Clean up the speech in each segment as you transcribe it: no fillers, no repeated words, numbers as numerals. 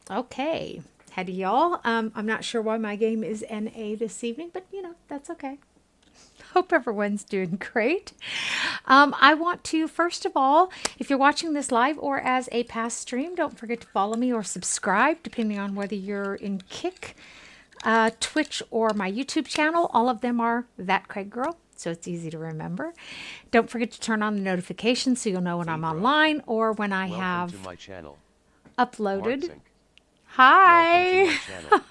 Okay. Howdy, y'all. I'm not sure why my game is NA this evening, but that's okay. Hope everyone's doing great. I want to, first of all, if you're watching this live or as a past stream, don't forget to follow me or subscribe, depending on whether you're in Kick, Twitch, or my YouTube channel. All of them are That Craig Girl, so it's easy to remember. Don't forget to turn on the notifications so you'll know when I'm online or when I have to my channel. uploaded. Welcome Hi! to my channel.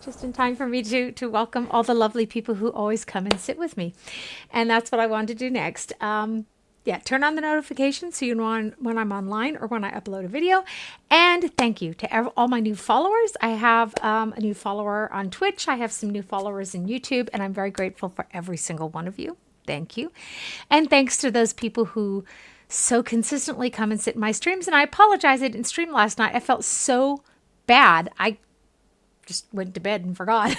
Just in time for me to welcome all the lovely people who always come and sit with me. And that's what I wanted to do next. Yeah, turn on the notifications so you know when I'm online or when I upload a video. And thank you to all my new followers. I have a new follower on Twitch. I have some new followers in YouTube, and I'm very grateful for every single one of you. Thank you. And thanks to those people who so consistently come and sit in my streams. And I apologize, I didn't stream last night. I felt so bad. I just went to bed and forgot.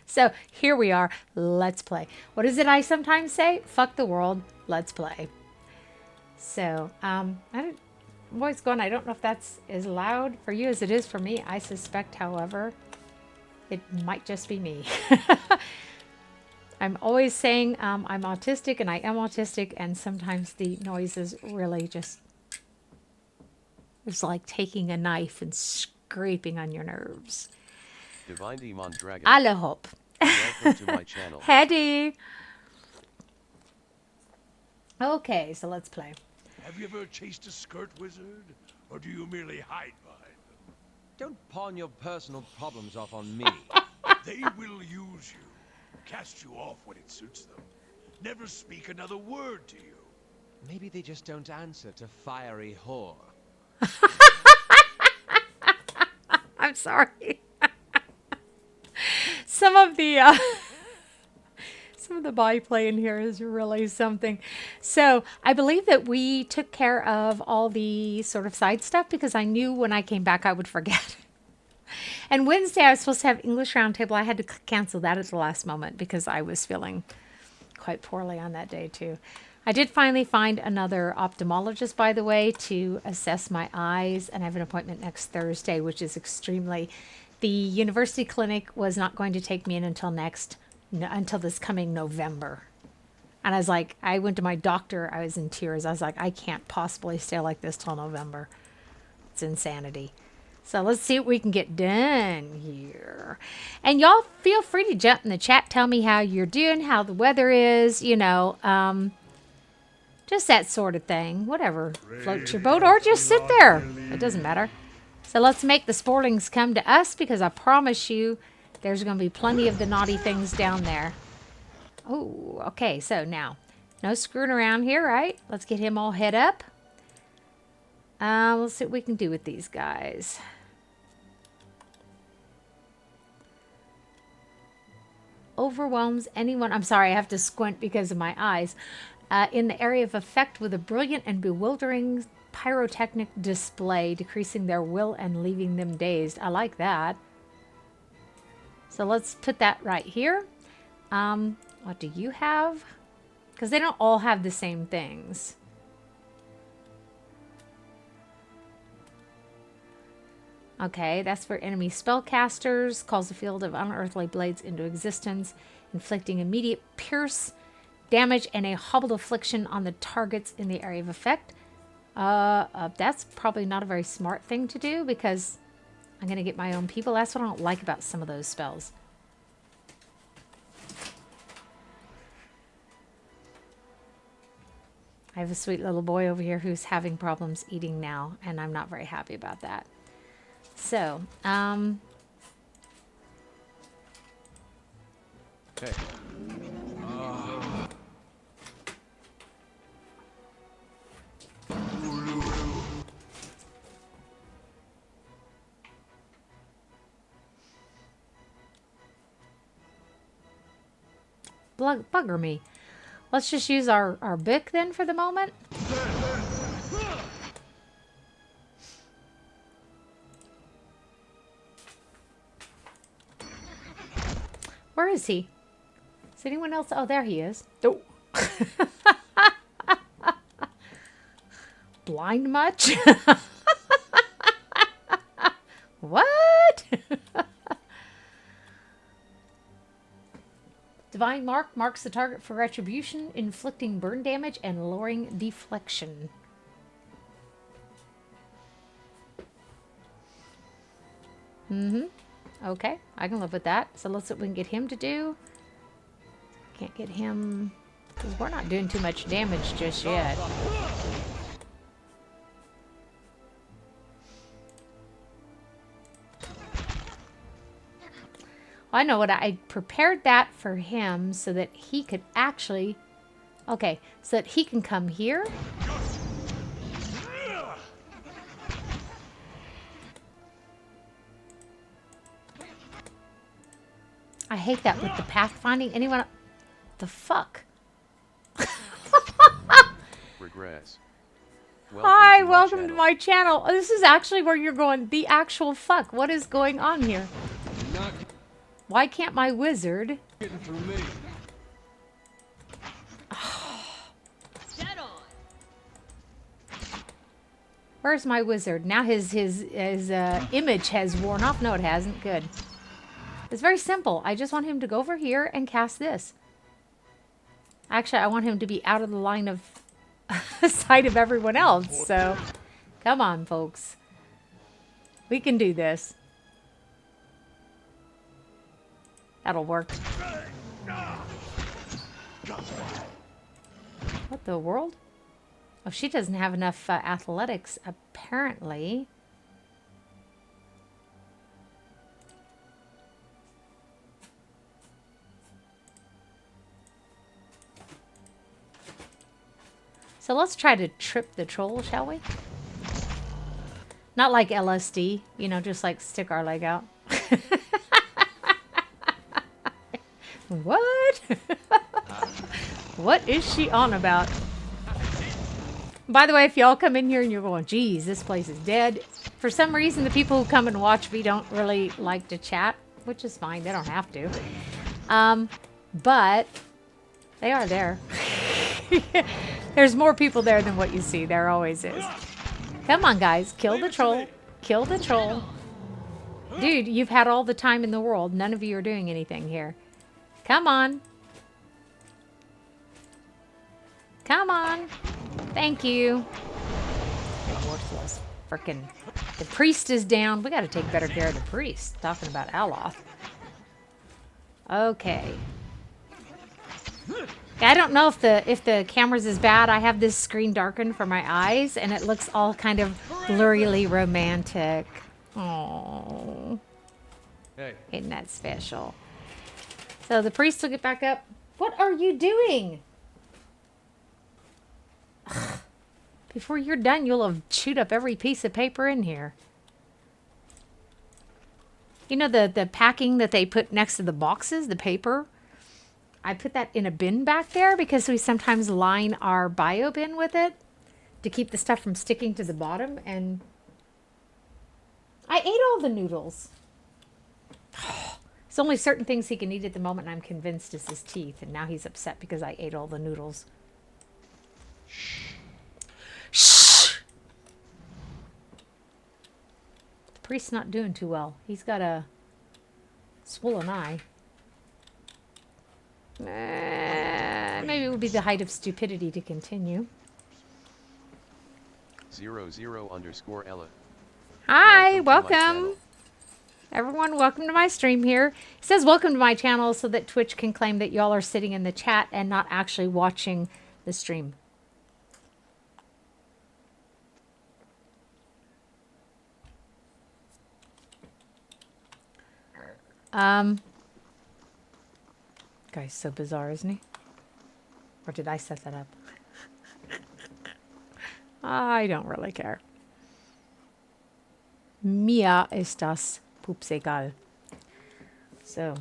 So here we are. Let's play. What is it I sometimes say? Fuck the world. Let's play. So, voice going. I don't know if that's as loud for you as it is for me. I suspect, however, it might just be me. I'm always saying I'm autistic, and I am autistic, and sometimes the noise is really just, it's like taking a knife and scraping on your nerves. Divine Demon Dragon. Alle hopp. Welcome to my channel. Hedy. Okay, so let's play. Have you ever chased a skirt wizard? Or do you merely hide behind them? Don't pawn your personal problems off on me. They will use you, cast you off when it suits them. Never speak another word to you. Maybe they just don't answer to fiery whore. I'm sorry. Some of the body play in here is really something. So I believe that we took care of all the sort of side stuff because I knew when I came back I would forget. And Wednesday I was supposed to have English Roundtable. I had to cancel that at the last moment because I was feeling quite poorly on that day too. I did finally find another ophthalmologist, by the way, to assess my eyes, and I have an appointment next Thursday, which is extremely... The university clinic was not going to take me in until this coming November. And I was like, I went to my doctor. I was in tears. I was like, I can't possibly stay like this till November. It's insanity. So let's see what we can get done here. And y'all feel free to jump in the chat. Tell me how you're doing, how the weather is, just that sort of thing. Whatever floats your boat, or just sit there. It doesn't matter. So let's make the sportings come to us, because I promise you there's going to be plenty of the naughty things down there. Oh, okay. So now, no screwing around here, right? Let's get him all head up. Let's see what we can do with these guys. Overwhelms anyone. I'm sorry, I have to squint because of my eyes. In the area of effect with a brilliant and bewildering pyrotechnic display, decreasing their will and leaving them dazed. I like that. So let's put that right here. What do you have? Because they don't all have the same things. Okay, that's for enemy spellcasters. Calls the field of unearthly blades into existence, inflicting immediate pierce damage and a hobbled affliction on the targets in the area of effect. That's probably not a very smart thing to do, because I'm going to get my own people. That's what I don't like about some of those spells. I have a sweet little boy over here who's having problems eating now, and I'm not very happy about that. So, Hey. bugger me. Let's just use our Bic then for the moment. Where is he? Is anyone else? Oh, there he is. Oh. Blind much? What? Divine Mark marks the target for retribution, inflicting burn damage and lowering deflection. Okay, I can live with that. So let's see what we can get him to do. Can't get him, because we're not doing too much damage just yet. I know what I prepared that for him so that he could actually, okay, so that he can come here. I hate that with the pathfinding. Anyone, the fuck? Regress. Hi, welcome to my channel. Oh, this is actually where you're going. The actual fuck. What is going on here? Why can't my wizard? Getting through me. Where's my wizard? Now his image has worn off. No, it hasn't. Good. It's very simple. I just want him to go over here and cast this. Actually, I want him to be out of the line of sight of everyone else. So, come on, folks. We can do this. That'll work. What the world? Oh, she doesn't have enough athletics, apparently. So let's try to trip the troll, shall we? Not like LSD, you know, just like stick our leg out. What? What is she on about? By the way, if y'all come in here and you're going, geez, this place is dead. For some reason, the people who come and watch me don't really like to chat, which is fine. They don't have to. But they are there. There's more people there than what you see. There always is. Come on, guys. Kill the troll. Kill the troll. Dude, you've had all the time in the world. None of you are doing anything here. Come on. Come on. Thank you. Worthless. Frickin'. The priest is down. We got to take better care of the priest. Talking about Aloth. Okay. I don't know if the camera's is bad. I have this screen darkened for my eyes, and it looks all kind of blurrily romantic. Oh, Hey. isn't that special? So the priest will get back up. What are you doing? Before you're done, you'll have chewed up every piece of paper in here. You know the packing that they put next to the boxes, the paper? I put that in a bin back there because we sometimes line our bio bin with it to keep the stuff from sticking to the bottom. And I ate all the noodles. There's only certain things he can eat at the moment, and I'm convinced is his teeth. And now he's upset because I ate all the noodles. Shh! The priest's not doing too well. He's got a swollen eye. Maybe it would be the height of stupidity to continue. 00_Ella. Hi, Welcome to my welcome. channel. Everyone, welcome to my stream here. It says welcome to my channel so that Twitch can claim that y'all are sitting in the chat and not actually watching the stream. Guy's so bizarre, isn't he? Or did I set that up? I don't really care. Mia estas pups egal. So.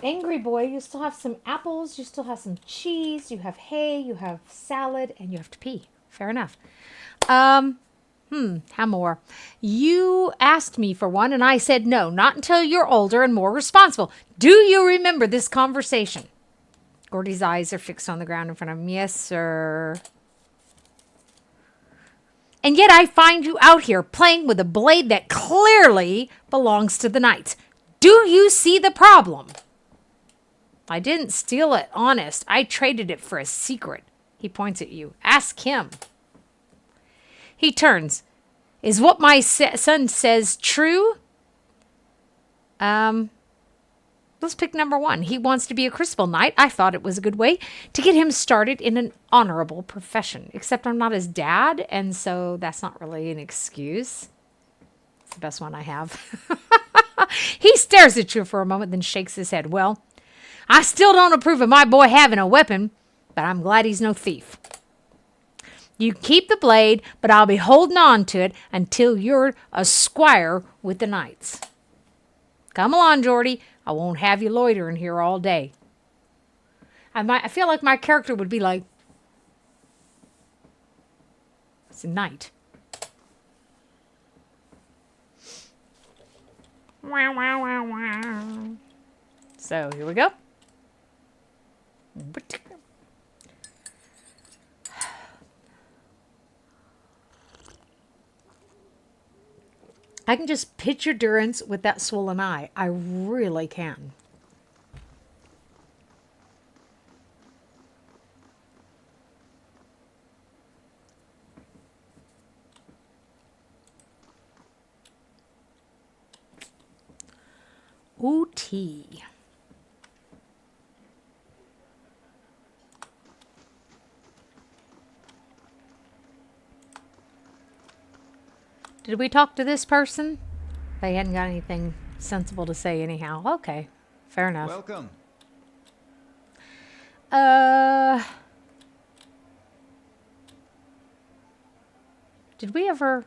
Angry boy, you still have some apples, you still have some cheese, you have hay, you have salad, and you have to pee. Fair enough. How more? You asked me for one, and I said no, not until you're older and more responsible. Do you remember this conversation? Gordy's eyes are fixed on the ground in front of him. Yes, sir. And yet I find you out here playing with a blade that clearly belongs to the knights. Do you see the problem? I didn't steal it, honest. I traded it for a secret. He points at you. Ask him. He turns. Is what my son says true? Let's pick number 1. He wants to be a Crucible Knight. I thought it was a good way to get him started in an honorable profession. Except I'm not his dad, and so that's not really an excuse. It's the best one I have. He stares at you for a moment, then shakes his head. Well, I still don't approve of my boy having a weapon, but I'm glad he's no thief. You keep the blade, but I'll be holding on to it until you're a squire with the knights. Come along, Geordie. I won't have you loitering here all day. I feel like my character would be like, it's a knight. Wow, wow, wow, wow. So here we go. I can just picture Durance with that swollen eye. I really can. Ooh, tea. Did we talk to this person? They hadn't got anything sensible to say anyhow. Okay, fair enough. Welcome. Did we ever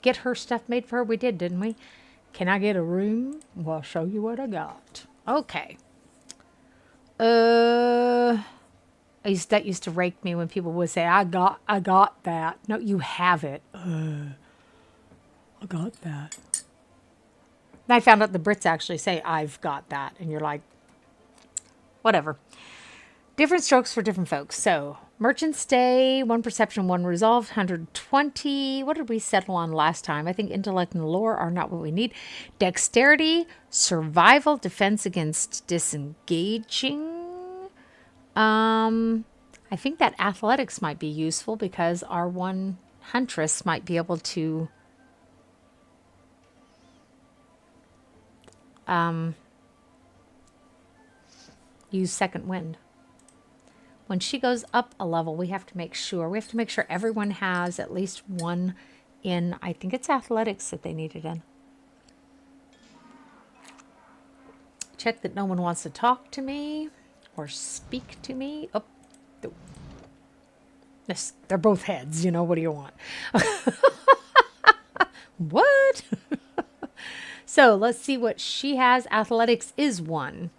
get her stuff made for her? We did, didn't we? Can I get a room? Well, I'll show you what I got. Okay. That used to rake me when people would say, I got that. No, you have it. I got that. And I found out the Brits actually say, I've got that. And you're like, whatever. Different strokes for different folks. So, merchant stay, 1 perception, 1 resolve, 120. What did we settle on last time? I think intellect and lore are not what we need. Dexterity, survival, defense against disengaging. I think that athletics might be useful because our one huntress might be able to use second wind. When she goes up a level, we have to make sure everyone has at least 1 in, I think it's athletics that they need it in. Check that no one wants to talk to me or speak to me. Oh, yes, they're both heads, you know, what do you want? What? So let's see what she has. Athletics is 1.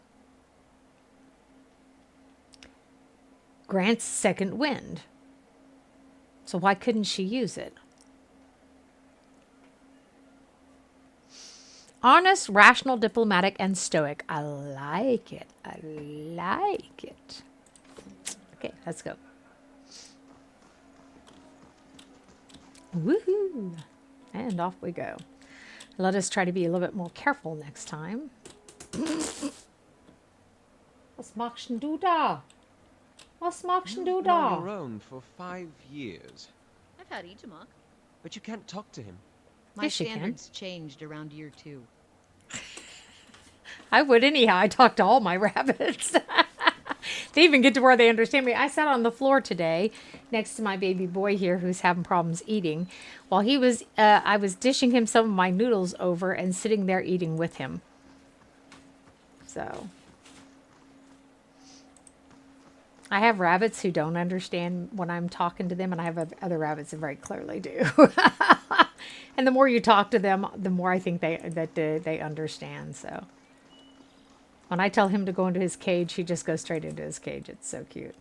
Grants second wind. So why couldn't she use it? Honest, rational, diplomatic, and stoic. I like it. I like it. Okay, let's go. Woohoo! And off we go. Let us try to be a little bit more careful next time. Was magst du da? Was magst du You've da? known your own for 5 years, I've had Itamok. but you can't talk to him. My Yes, you can. standards changed around year 2. I would anyhow. I talk to all my rabbits. They even get to where they understand me. I sat on the floor today next to my baby boy here who's having problems eating. While he was, I was dishing him some of my noodles over and sitting there eating with him. So, I have rabbits who don't understand when I'm talking to them, and I have other rabbits that very clearly do. And the more you talk to them, the more I think they understand. So, when I tell him to go into his cage, he just goes straight into his cage. It's so cute.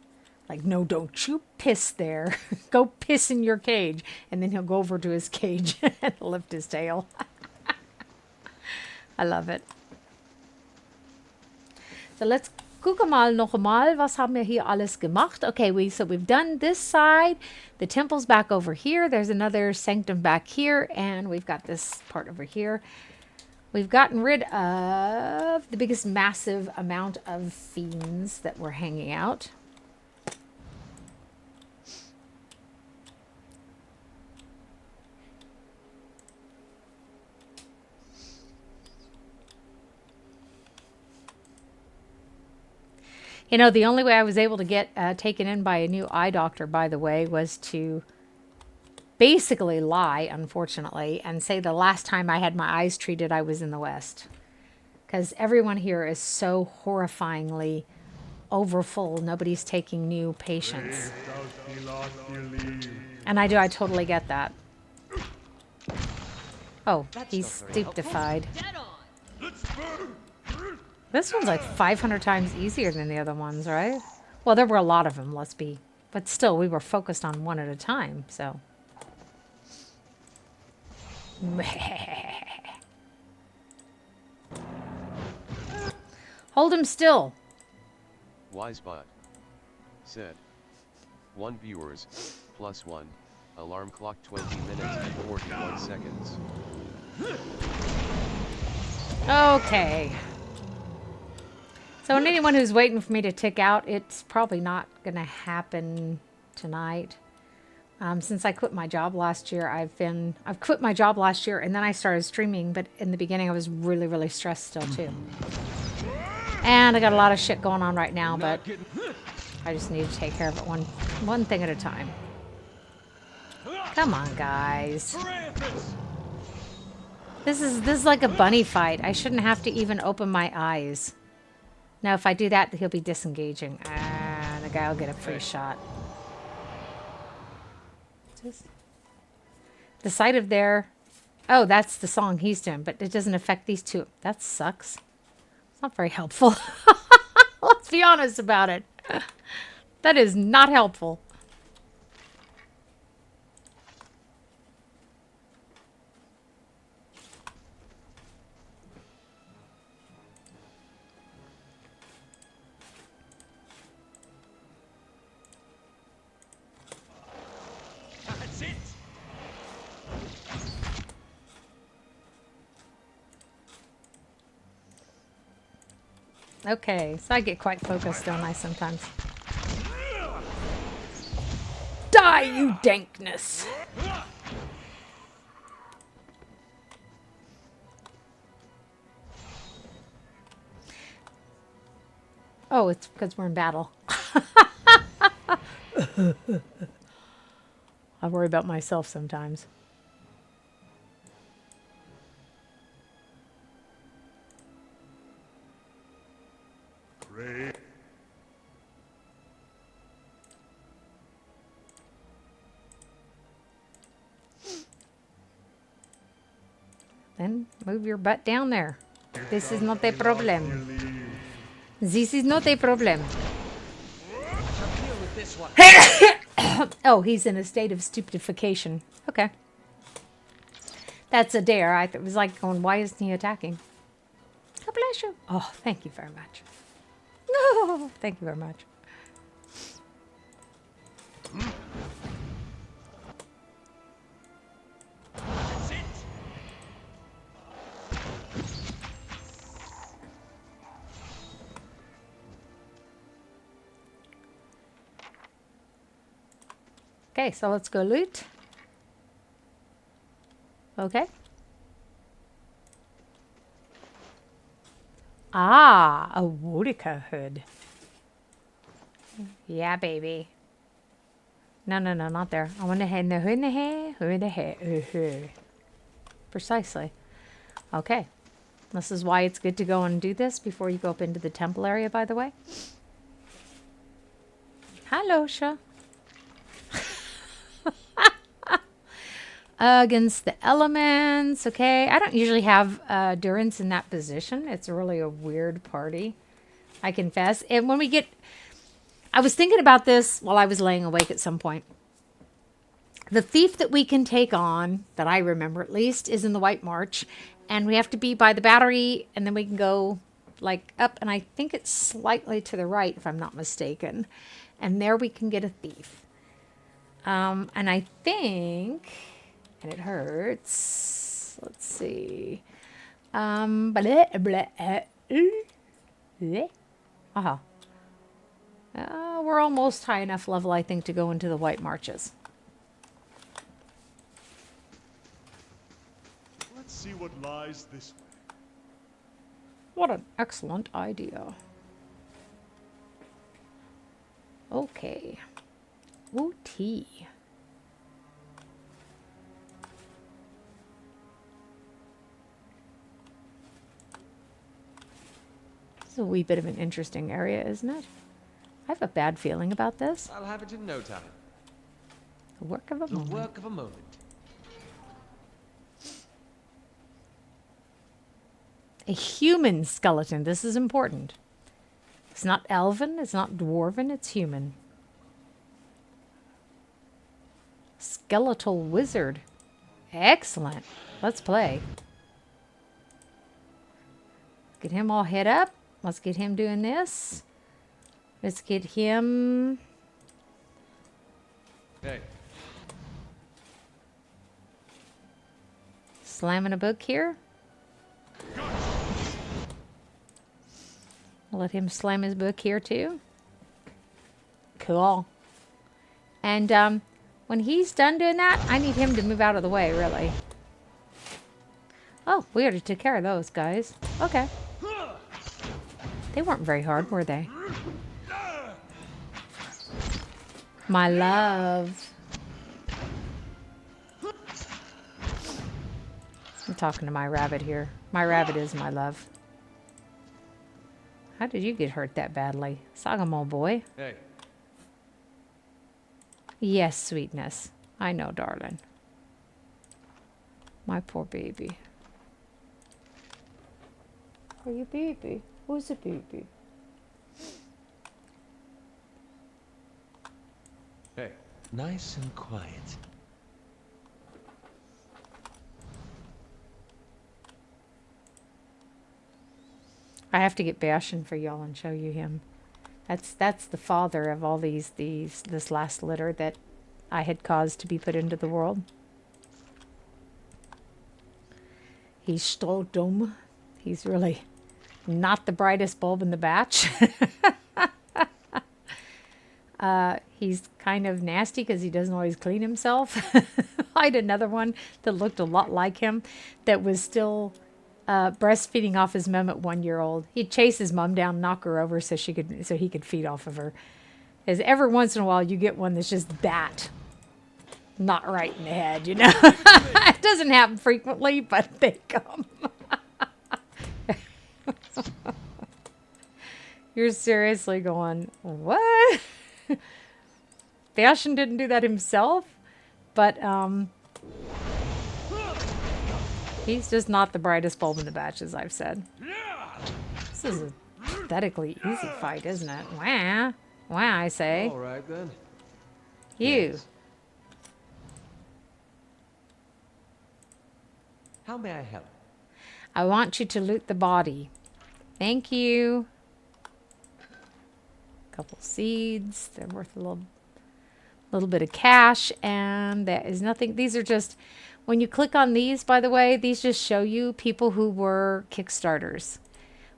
Like, no, don't you piss there. Go piss in your cage. And then he'll go over to his cage and lift his tail. I love it. So let's Gucke mal noch mal, was haben wir hier alles gemacht? Okay, so we've done this side. The temple's back over here. There's another sanctum back here, and we've got this part over here. We've gotten rid of the biggest massive amount of fiends that were hanging out. You know, the only way I was able to get taken in by a new eye doctor, by the way, was to basically lie, unfortunately, and say the last time I had my eyes treated, I was in the West. Because everyone here is so horrifyingly overfull. Nobody's taking new patients. And I totally get that. Oh, he's stupefied. Dead on. Let's burn. This one's like 500 times easier than the other ones, right? Well, there were a lot of them, but still, we were focused on one at a time, so. Hold him still. Wisebot said 1 viewers +1 alarm clock 20 minutes and 41 seconds. Okay. So anyone who's waiting for me to tick out, it's probably not going to happen tonight. Since I quit my job last year, I've quit my job last year and then I started streaming, but in the beginning I was really, really stressed still too. And I got a lot of shit going on right now, but I just need to take care of it one thing at a time. Come on, guys. This is like a bunny fight. I shouldn't have to even open my eyes. Now, if I do that, he'll be disengaging. Ah, the guy will get a free shot. The sight of their... Oh, that's the song he's doing, but it doesn't affect these two. That sucks. It's not very helpful. Let's be honest about it. That is not helpful. That's it. Okay, so I get quite focused, don't I, sometimes? Die, you dankness! Oh, it's because we're in battle. I worry about myself sometimes. Then move your butt down there. This is not a problem. This is not a problem. Oh, he's in a state of stupefaction. Okay. That's a dare. I was like going, why isn't he attacking? God bless you. Oh, thank you very much. No, thank you very much. That's it. Okay, so let's go loot. Okay. Ah, a Wodica hood. Yeah, baby. No, not there. I want to head in the hood in the hair, hood in the hair. Precisely. Okay. This is why it's good to go and do this before you go up into the temple area, by the way. Hello, Sha. Against the elements. Okay. I don't usually have Durance in that position. It's really a weird party, I confess. And when we get... I was thinking about this while I was laying awake at some point. The thief that we can take on, that I remember at least, is in the White March. And we have to be by the battery, and then we can go like up, and I think it's slightly to the right, if I'm not mistaken. And there we can get a thief. And I think, and it hurts. Let's see. Blah, blah, bleh. Uh-huh. We're almost high enough level, I think, to go into the White Marches. Let's see what lies this way. What an excellent idea. Okay. Ooh, tea. This is a wee bit of an interesting area, isn't it? I have a bad feeling about this. I'll have it in no time. The work of a The moment. work of a moment. A human skeleton. This is important. It's not elven, it's not dwarven, it's human. Skeletal wizard. Excellent. Let's play. Get him all hit up. Let's get him doing this. Let's get him... Hey. slamming a book here. I'll let him slam his book here too. Cool. And when he's done doing that, I need him to move out of the way, really. Oh, we already took care of those guys. Okay. They weren't very hard, were they? My love. I'm talking to my rabbit here. My rabbit is my love. How did you get hurt that badly? Sagamo boy. Hey. Yes, sweetness. I know, darling. My poor baby. Are you baby? Who's a baby? Hey. Nice and quiet. I have to get Bashan for y'all and show you him. That's the father of all this last litter that I had caused to be put into the world. He's so dumb. He's really not the brightest bulb in the batch. He's kind of nasty because he doesn't always clean himself. I had another one that looked a lot like him that was still breastfeeding off his mom at 1 year old. He'd chase his mom down, knock her over so he could feed off of her. As every once in a while you get one that's just that. Not right in the head, you know. It doesn't happen frequently, but they come. You're seriously going, what? Bashan didn't do that himself, but he's just not the brightest bulb in the batch, as I've said. This is a pathetically easy fight, isn't it? Wah. Wah, I say. All right, then. You. Yes. How may I help? I want you to loot the body. Thank you. Couple seeds. They're worth a little bit of cash, and that is nothing. These are just, when you click on these, by the way, these just show you people who were Kickstarters,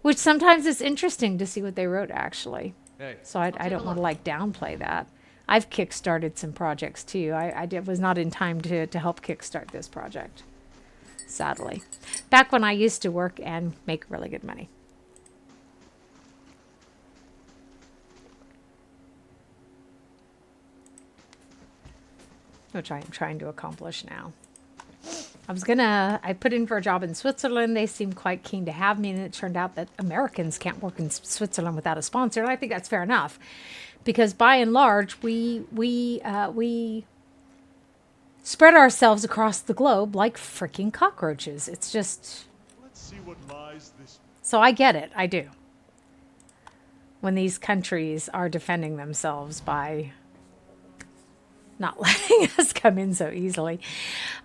which sometimes is interesting to see what they wrote, actually. Hey. So I don't want to like downplay that. I've kickstarted some projects too. I was not in time to help kickstart this project, sadly. Back when I used to work and make really good money. Which I am trying to accomplish now. I put in for a job in Switzerland. They seemed quite keen to have me, and it turned out that Americans can't work in Switzerland without a sponsor, and I think that's fair enough. Because by and large, we spread ourselves across the globe like freaking cockroaches. It's just... Let's see what lies this way. So I get it. I do. When these countries are defending themselves by not letting us come in so easily.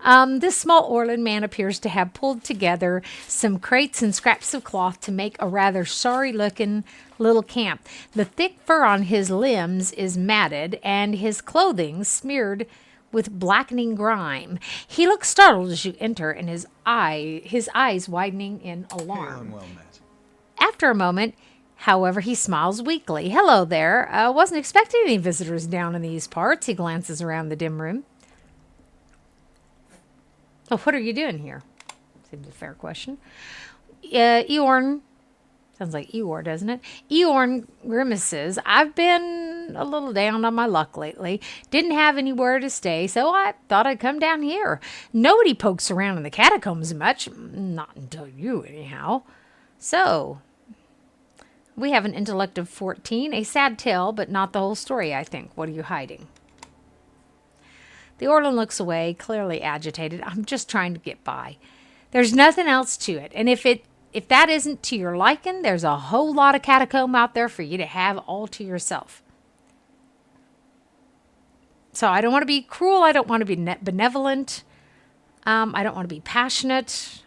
This small Orland man appears to have pulled together some crates and scraps of cloth to make a rather sorry-looking little camp. The thick fur on his limbs is matted, and his clothing smeared with blackening grime. He looks startled as you enter, and his eyes widening in alarm. Well met. After a moment, however, he smiles weakly. Hello there. Wasn't expecting any visitors down in these parts. He glances around the dim room. So what are you doing here? Seems a fair question. Eorn, sounds like Eeyore, doesn't it? Eorn grimaces. I've been a little down on my luck lately. Didn't have anywhere to stay, so I thought I'd come down here. Nobody pokes around in the catacombs much. Not until you, anyhow. So, we have an intellect of 14. A sad tale, but not the whole story, I think. What are you hiding? The Orlan looks away, clearly agitated. I'm just trying to get by. There's nothing else to it. And if that isn't to your liking, there's a whole lot of catacomb out there for you to have all to yourself. So I don't want to be cruel. I don't want to be benevolent. I don't want to be passionate.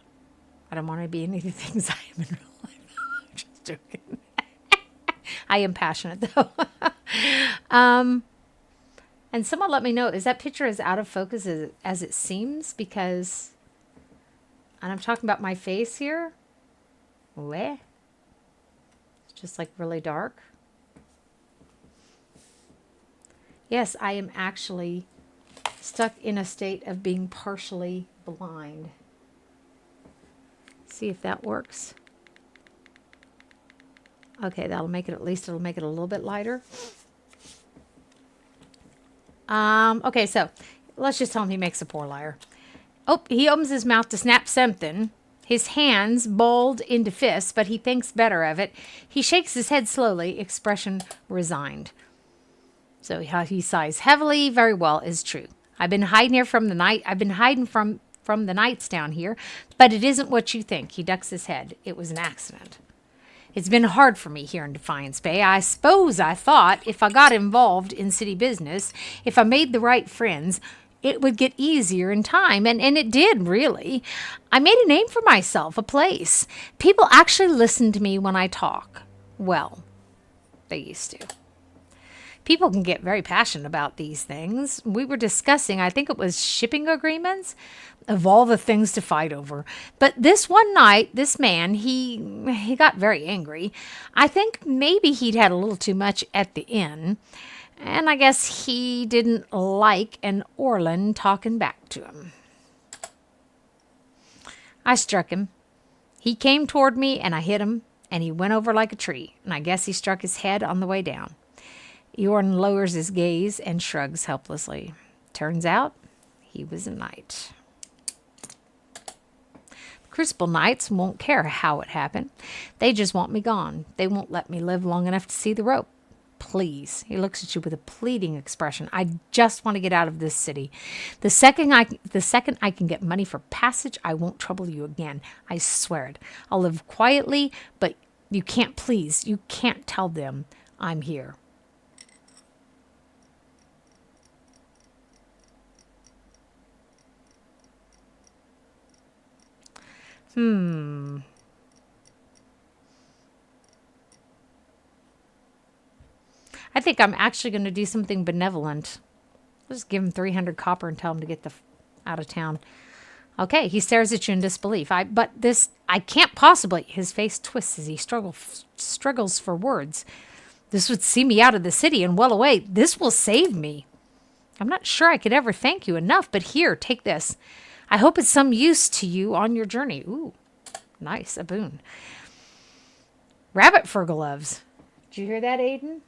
I don't want to be any of the things I am in real life. I'm just joking. I am passionate, though. And someone let me know, is that picture as out of focus as it seems? Because, and I'm talking about my face here. Where? It's just like really dark. Yes, I am actually stuck in a state of being partially blind. See if that works. Okay, that'll make it, at least it'll make it a little bit lighter. Okay, so let's just tell him he makes a poor liar. Oh, he opens his mouth to snap something. His hands balled into fists, but he thinks better of it. He shakes his head slowly, expression resigned. So he sighs heavily. Very well, is true. I've been hiding here from the night. I've been hiding from the nights down here, but it isn't what you think. He ducks his head. It was an accident. It's been hard for me here in Defiance Bay. I suppose I thought if I got involved in city business, if I made the right friends, it would get easier in time. And it did, really. I made a name for myself, a place. People actually listen to me when I talk. Well, they used to. People can get very passionate about these things. We were discussing, I think it was shipping agreements, of all the things to fight over. But this one night, this man, he got very angry. I think maybe he'd had a little too much at the inn. And I guess he didn't like an Orlan talking back to him. I struck him. He came toward me and I hit him. And he went over like a tree. And I guess he struck his head on the way down. Eorn lowers his gaze and shrugs helplessly. Turns out, he was a knight. Crucible Knights won't care how it happened. They just want me gone. They won't let me live long enough to see the rope. Please. He looks at you with a pleading expression. I just want to get out of this city. The second I can get money for passage, I won't trouble you again. I swear it. I'll live quietly, but you can't tell them I'm here. I think I'm actually going to do something benevolent. I'll just give him 300 copper and tell him to get out of town. Okay, he stares at you in disbelief. I can't possibly. His face twists as he struggles for words. This would see me out of the city and well away. This will save me. I'm not sure I could ever thank you enough, but here, take this. I hope it's some use to you on your journey. Ooh, nice, a boon. Rabbit fur gloves. Did you hear that, Aiden?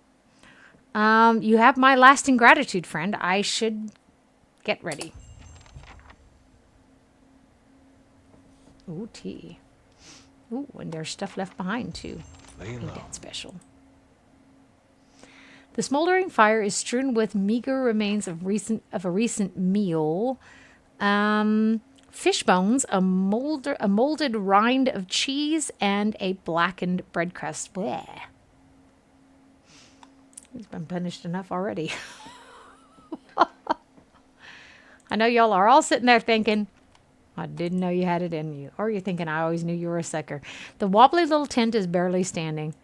You have my lasting gratitude, friend. I should get ready. Ooh, tea. Ooh, and there's stuff left behind, too. Ain't that special. The smoldering fire is strewn with meager remains of a recent meal. Fish bones, a molded rind of cheese, and a blackened bread crust. Bleh. He's been punished enough already. I I know y'all are all sitting there thinking, I didn't know you had it in you. Or you're thinking, I always knew you were a sucker. The wobbly little tent is barely standing.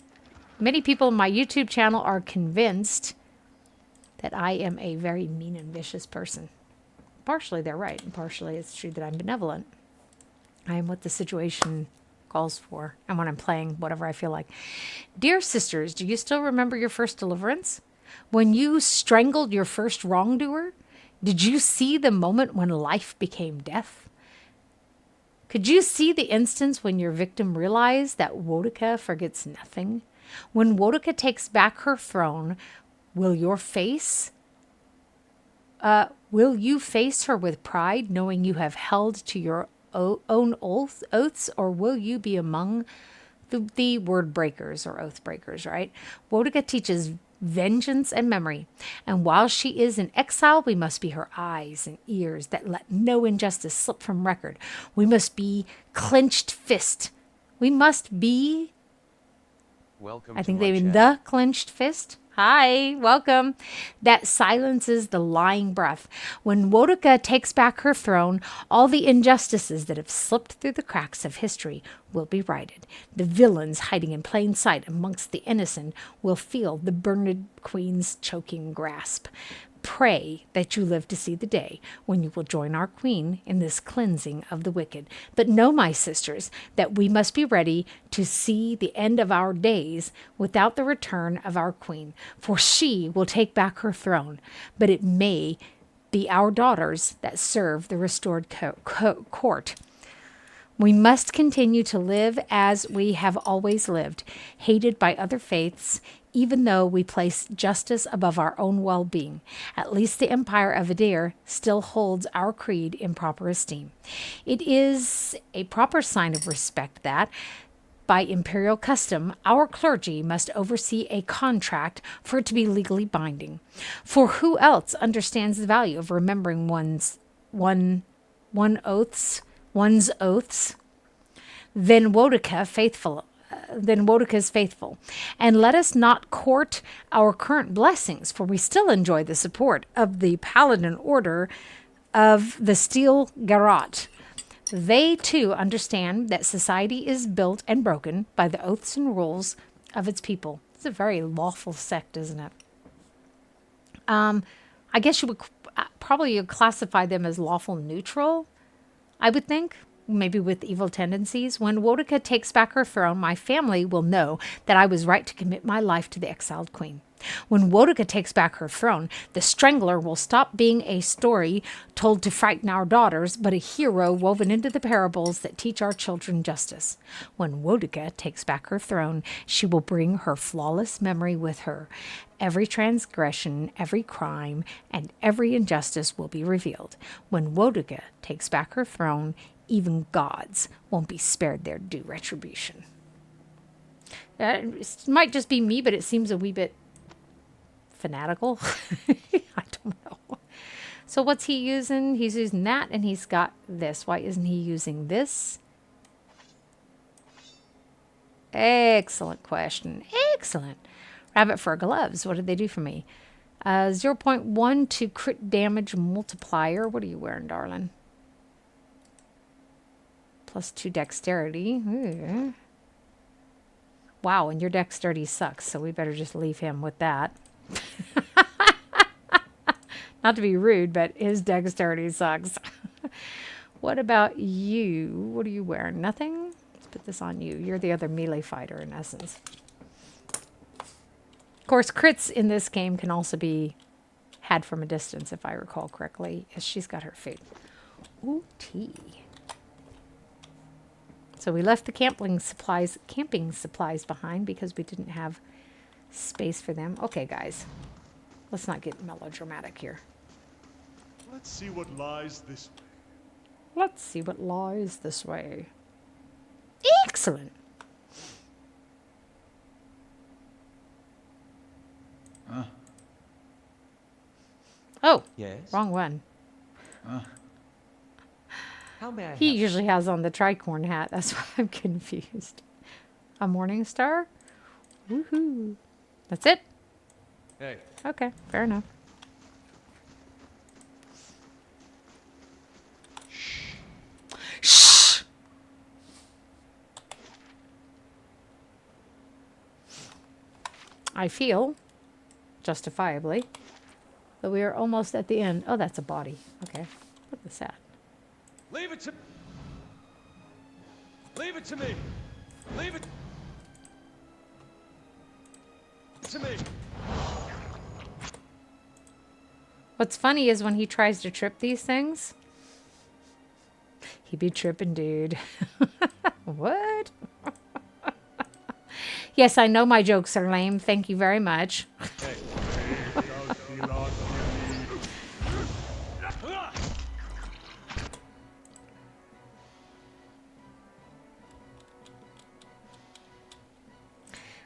Many people on my YouTube channel are convinced that I am a very mean and vicious person. Partially they're right, and partially it's true that I'm benevolent. I am what the situation calls for, and when I'm playing, whatever I feel like. Dear sisters, do you still remember your first deliverance? When you strangled your first wrongdoer? Did you see the moment when life became death? Could you see the instance when your victim realized that Wodika forgets nothing? When Wodika takes back her throne, will you face her with pride, knowing you have held to your own oaths, or will you be among the word breakers or oath breakers, right? Wodika teaches vengeance and memory, and while she is in exile, we must be her eyes and ears that let no injustice slip from record. We must be clenched fist. We must be, Welcome I to think my they mean chat. the clenched fist. Hi, welcome. That silences the lying breath. When Wodika takes back her throne, all the injustices that have slipped through the cracks of history will be righted. The villains hiding in plain sight amongst the innocent will feel the burned queen's choking grasp. Pray that you live to see the day when you will join our queen in this cleansing of the wicked. But know, my sisters, that we must be ready to see the end of our days without the return of our queen, for she will take back her throne, but it may be our daughters that serve the restored court. We must continue to live as we have always lived, hated by other faiths, even though we place justice above our own well-being. At least the Empire of Adir still holds our creed in proper esteem. It is a proper sign of respect that, by imperial custom, our clergy must oversee a contract for it to be legally binding. For who else understands the value of remembering one's oaths? Then Wodika is faithful. And let us not court our current blessings, for we still enjoy the support of the Paladin Order of the Steel Garrote. They, too, understand that society is built and broken by the oaths and rules of its people. It's a very lawful sect, isn't it? I guess you would probably classify them as lawful neutral, I would think. Maybe with evil tendencies. When Wodika takes back her throne, my family will know that I was right to commit my life to the exiled queen. When Wodika takes back her throne, the Strangler will stop being a story told to frighten our daughters, but a hero woven into the parables that teach our children justice. When Wodika takes back her throne, she will bring her flawless memory with her. Every transgression, every crime, and every injustice will be revealed. When Wodika takes back her throne, even gods won't be spared their due retribution. It might just be me, but it seems a wee bit fanatical. I don't know. So what's he using? He's using that, and he's got this. Why isn't he using this? Excellent question. Excellent. Rabbit fur gloves. What did they do for me? 0.1 to crit damage multiplier. What are you wearing, darling? +2 dexterity. Ooh. Wow, and your dexterity sucks, so we better just leave him with that. Not to be rude, but his dexterity sucks. What about you? What are you wearing? Nothing? Let's put this on you. You're the other melee fighter, in essence. Of course, crits in this game can also be had from a distance, if I recall correctly. Yes, she's got her food. Ooh, tea. So we left the camping supplies behind because we didn't have space for them. Okay, guys, let's not get melodramatic here. Let's see what lies this way. Let's see what lies this way. Excellent. Oh, Yes? wrong one. How may I He help? usually has on the tricorn hat. That's why I'm confused. A morning star? Woohoo. That's it? Hey. Okay, fair enough. I feel, justifiably, that we are almost at the end. Oh, that's a body. Okay. What is that? Leave it to... Leave it to me! Leave it... to me! What's funny is when he tries to trip these things, he be tripping, dude. What? Yes, I know my jokes are lame. Thank you very much. Hey.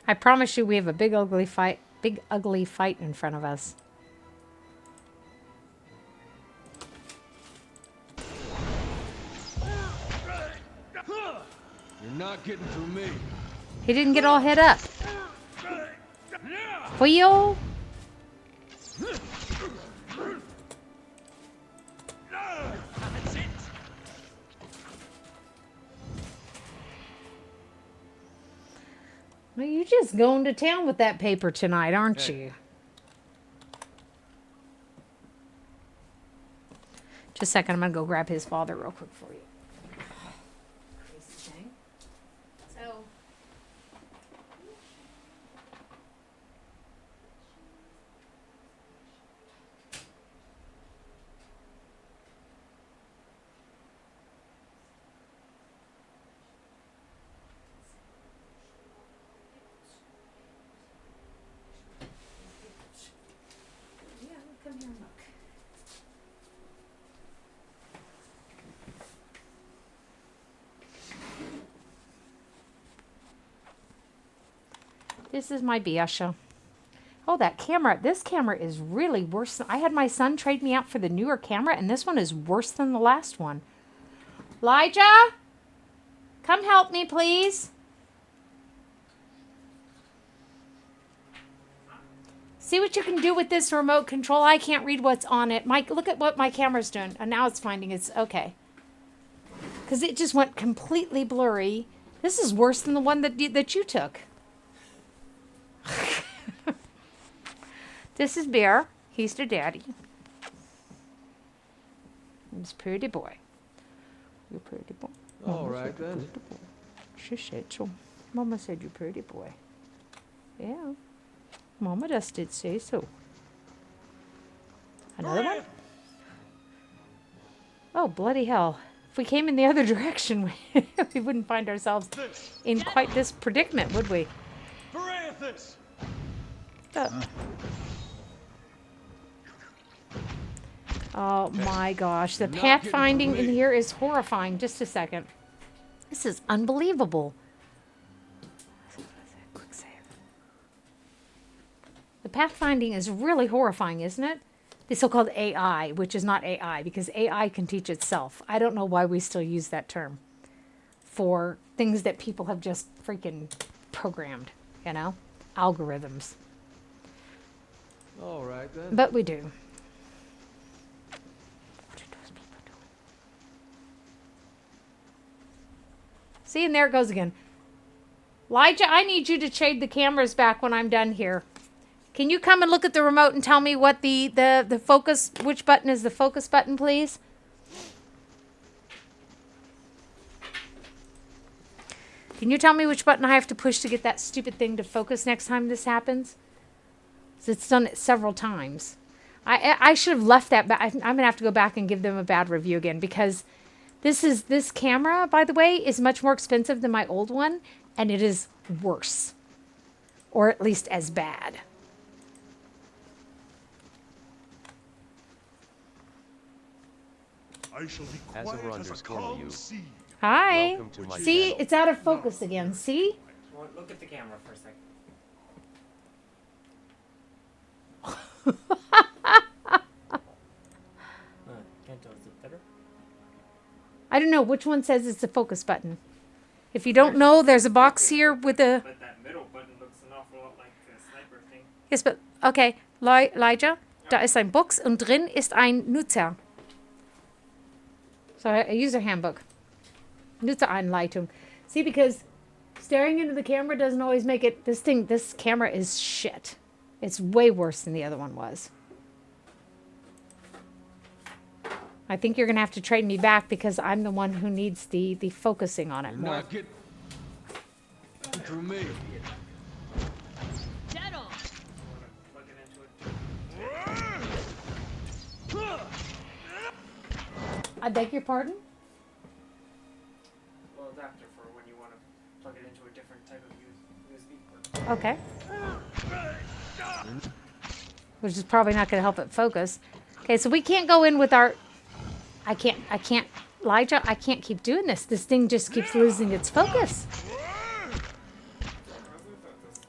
I promise you we have a big ugly fight in front of us. You're not getting through me. He didn't get all hit up. Wheel. Well, you just going to town with that paper tonight, aren't you? Just a second, I'm going to go grab his father real quick for you. Crazy thing. So... Yeah, come here and look. This is my Biasha. Oh, that camera. This camera is really worse. I had my son trade me out for the newer camera, and this one is worse than the last one. Elijah? Come help me, please. See what you can do with this remote control. I can't read what's on it. Mike, look at what my camera's doing. And now it's finding it's okay. Because it just went completely blurry. This is worse than the one that you took. This is Bear. He's the daddy. He's a pretty boy. You're a pretty boy. All right, then. She said so. Mama said you're a pretty boy. Yeah. Mama just did say so. Another one? Oh, bloody hell. If we came in the other direction, we wouldn't find ourselves in quite this predicament, would we? Oh my gosh. The pathfinding in here is horrifying. Just a second. This is unbelievable. Quick save. The pathfinding is really horrifying, isn't it? The so-called AI, which is not AI, because AI can teach itself. I don't know why we still use that term for things that people have just freaking programmed, you know? Algorithms. All right, then. But we do. What are those people doing? See, and there it goes again. Elijah, I need you to shade the cameras back when I'm done here. Can you come and look at the remote and tell me what the focus, which button is the focus button, please? Can you tell me which button I have to push to get that stupid thing to focus next time this happens? It's done it several times. I should have left that, but I'm going to have to go back and give them a bad review again, because this camera, by the way, is much more expensive than my old one, and it is worse. Or at least as bad. I shall be As a quiet as a underscore calm you. sea. Hi. Welcome to my See, channel. it's out of focus again. See? Well, look at the camera for a second. Can't tell. Is it better? I don't know which one says it's the focus button. If you don't know, there's a box here with a... But that middle button looks an awful lot like the sniper thing. Yes, but... Okay, Elijah, da ist ein Box und drin ist ein Nutzer. So a user handbook. Nutzer-Anleitung. See, because Staring into the camera doesn't always make it. This camera is shit. It's way worse than the other one was. I think you're going to have to trade me back because I'm the one who needs the focusing on it more. Not get through me. Dead on. Plug it into it. I beg your pardon? Well, adapter for when you want to plug it into a different type of USB port. Okay. Which is probably not going to help it focus. Okay, so we can't go in with our... I can't, Elijah, I can't keep doing this. This thing just keeps losing its focus.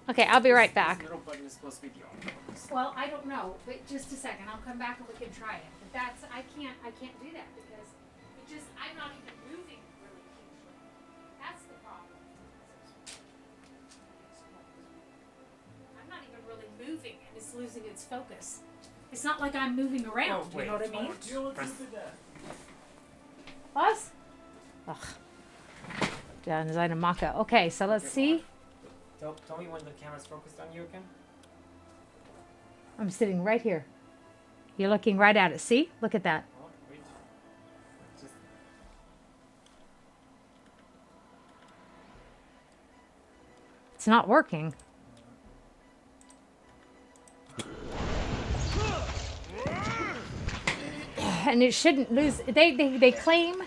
Okay, I'll be right back. This middle button is supposed to be the on focus. Well, I don't know. Wait just a second. I'll come back and we can try it. But I can't do that because I'm not even moving really hugely. That's the problem. I'm not even really moving and it's losing its focus. It's not like I'm moving around, you know what I mean? Was? Ugh. Done as eine Mache. Okay, so let's see. Tell me when the camera's focused on you again. I'm sitting right here. You're looking right at it. See? Look at that. Oh, wait. Just It's not working. And it shouldn't lose. They claim,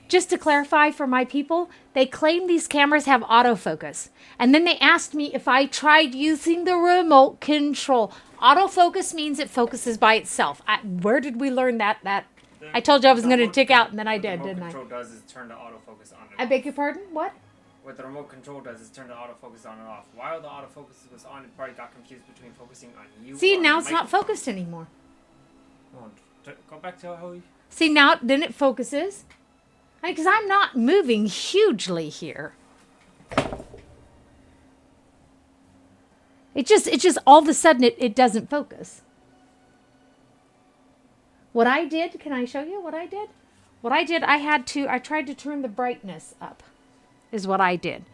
just to clarify for my people, they claim these cameras have autofocus. And then they asked me if I tried using the remote control. Autofocus means it focuses by itself. Where did we learn that? I told you I was going to tick out, and then I did, didn't I? What the remote control does is turn the autofocus on and I off. beg your pardon? What? What the remote control does is turn the autofocus on and off. While the autofocus was on, it probably got confused between focusing on you. See, or now the it's not microphone. focused anymore. Oh, go back to how you... See, now then it focuses. Because I'm not moving hugely here. It just all of a sudden it doesn't focus. What I did, can I show you what I did? What I did, I tried to turn the brightness up, is what I did.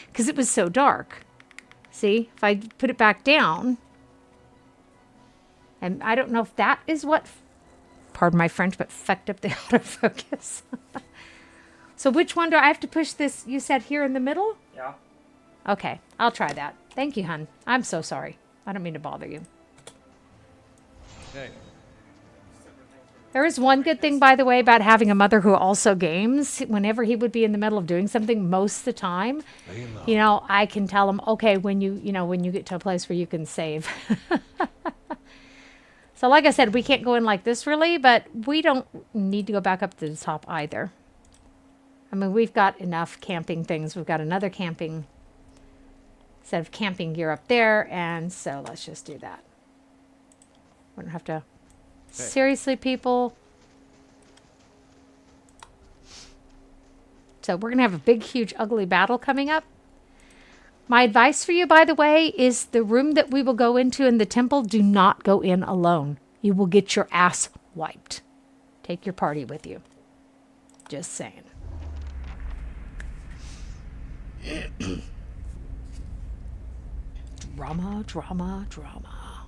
Because it was so dark. See, if I put it back down, and I don't know if that is what, pardon my French, but fucked up the autofocus. So which one do I have to push this, you said here in the middle? Yeah. Okay, I'll try that. Thank you, hun. I'm so sorry. I don't mean to bother you. Hey, There is one good thing, by the way, about having a mother who also games. Whenever he would be in the middle of doing something, most of the time, you know, I can tell him, okay, when you get to a place where you can save. So like I said, we can't go in like this really, but we don't need to go back up to the top either. I mean, we've got enough camping things. We've got another camping set of camping gear up there, and so let's just do that. We don't have to... Seriously, people. So we're going to have a big, huge, ugly battle coming up. My advice for you, by the way, is the room that we will go into in the temple, do not go in alone. You will get your ass wiped. Take your party with you. Just saying. Drama, drama, drama.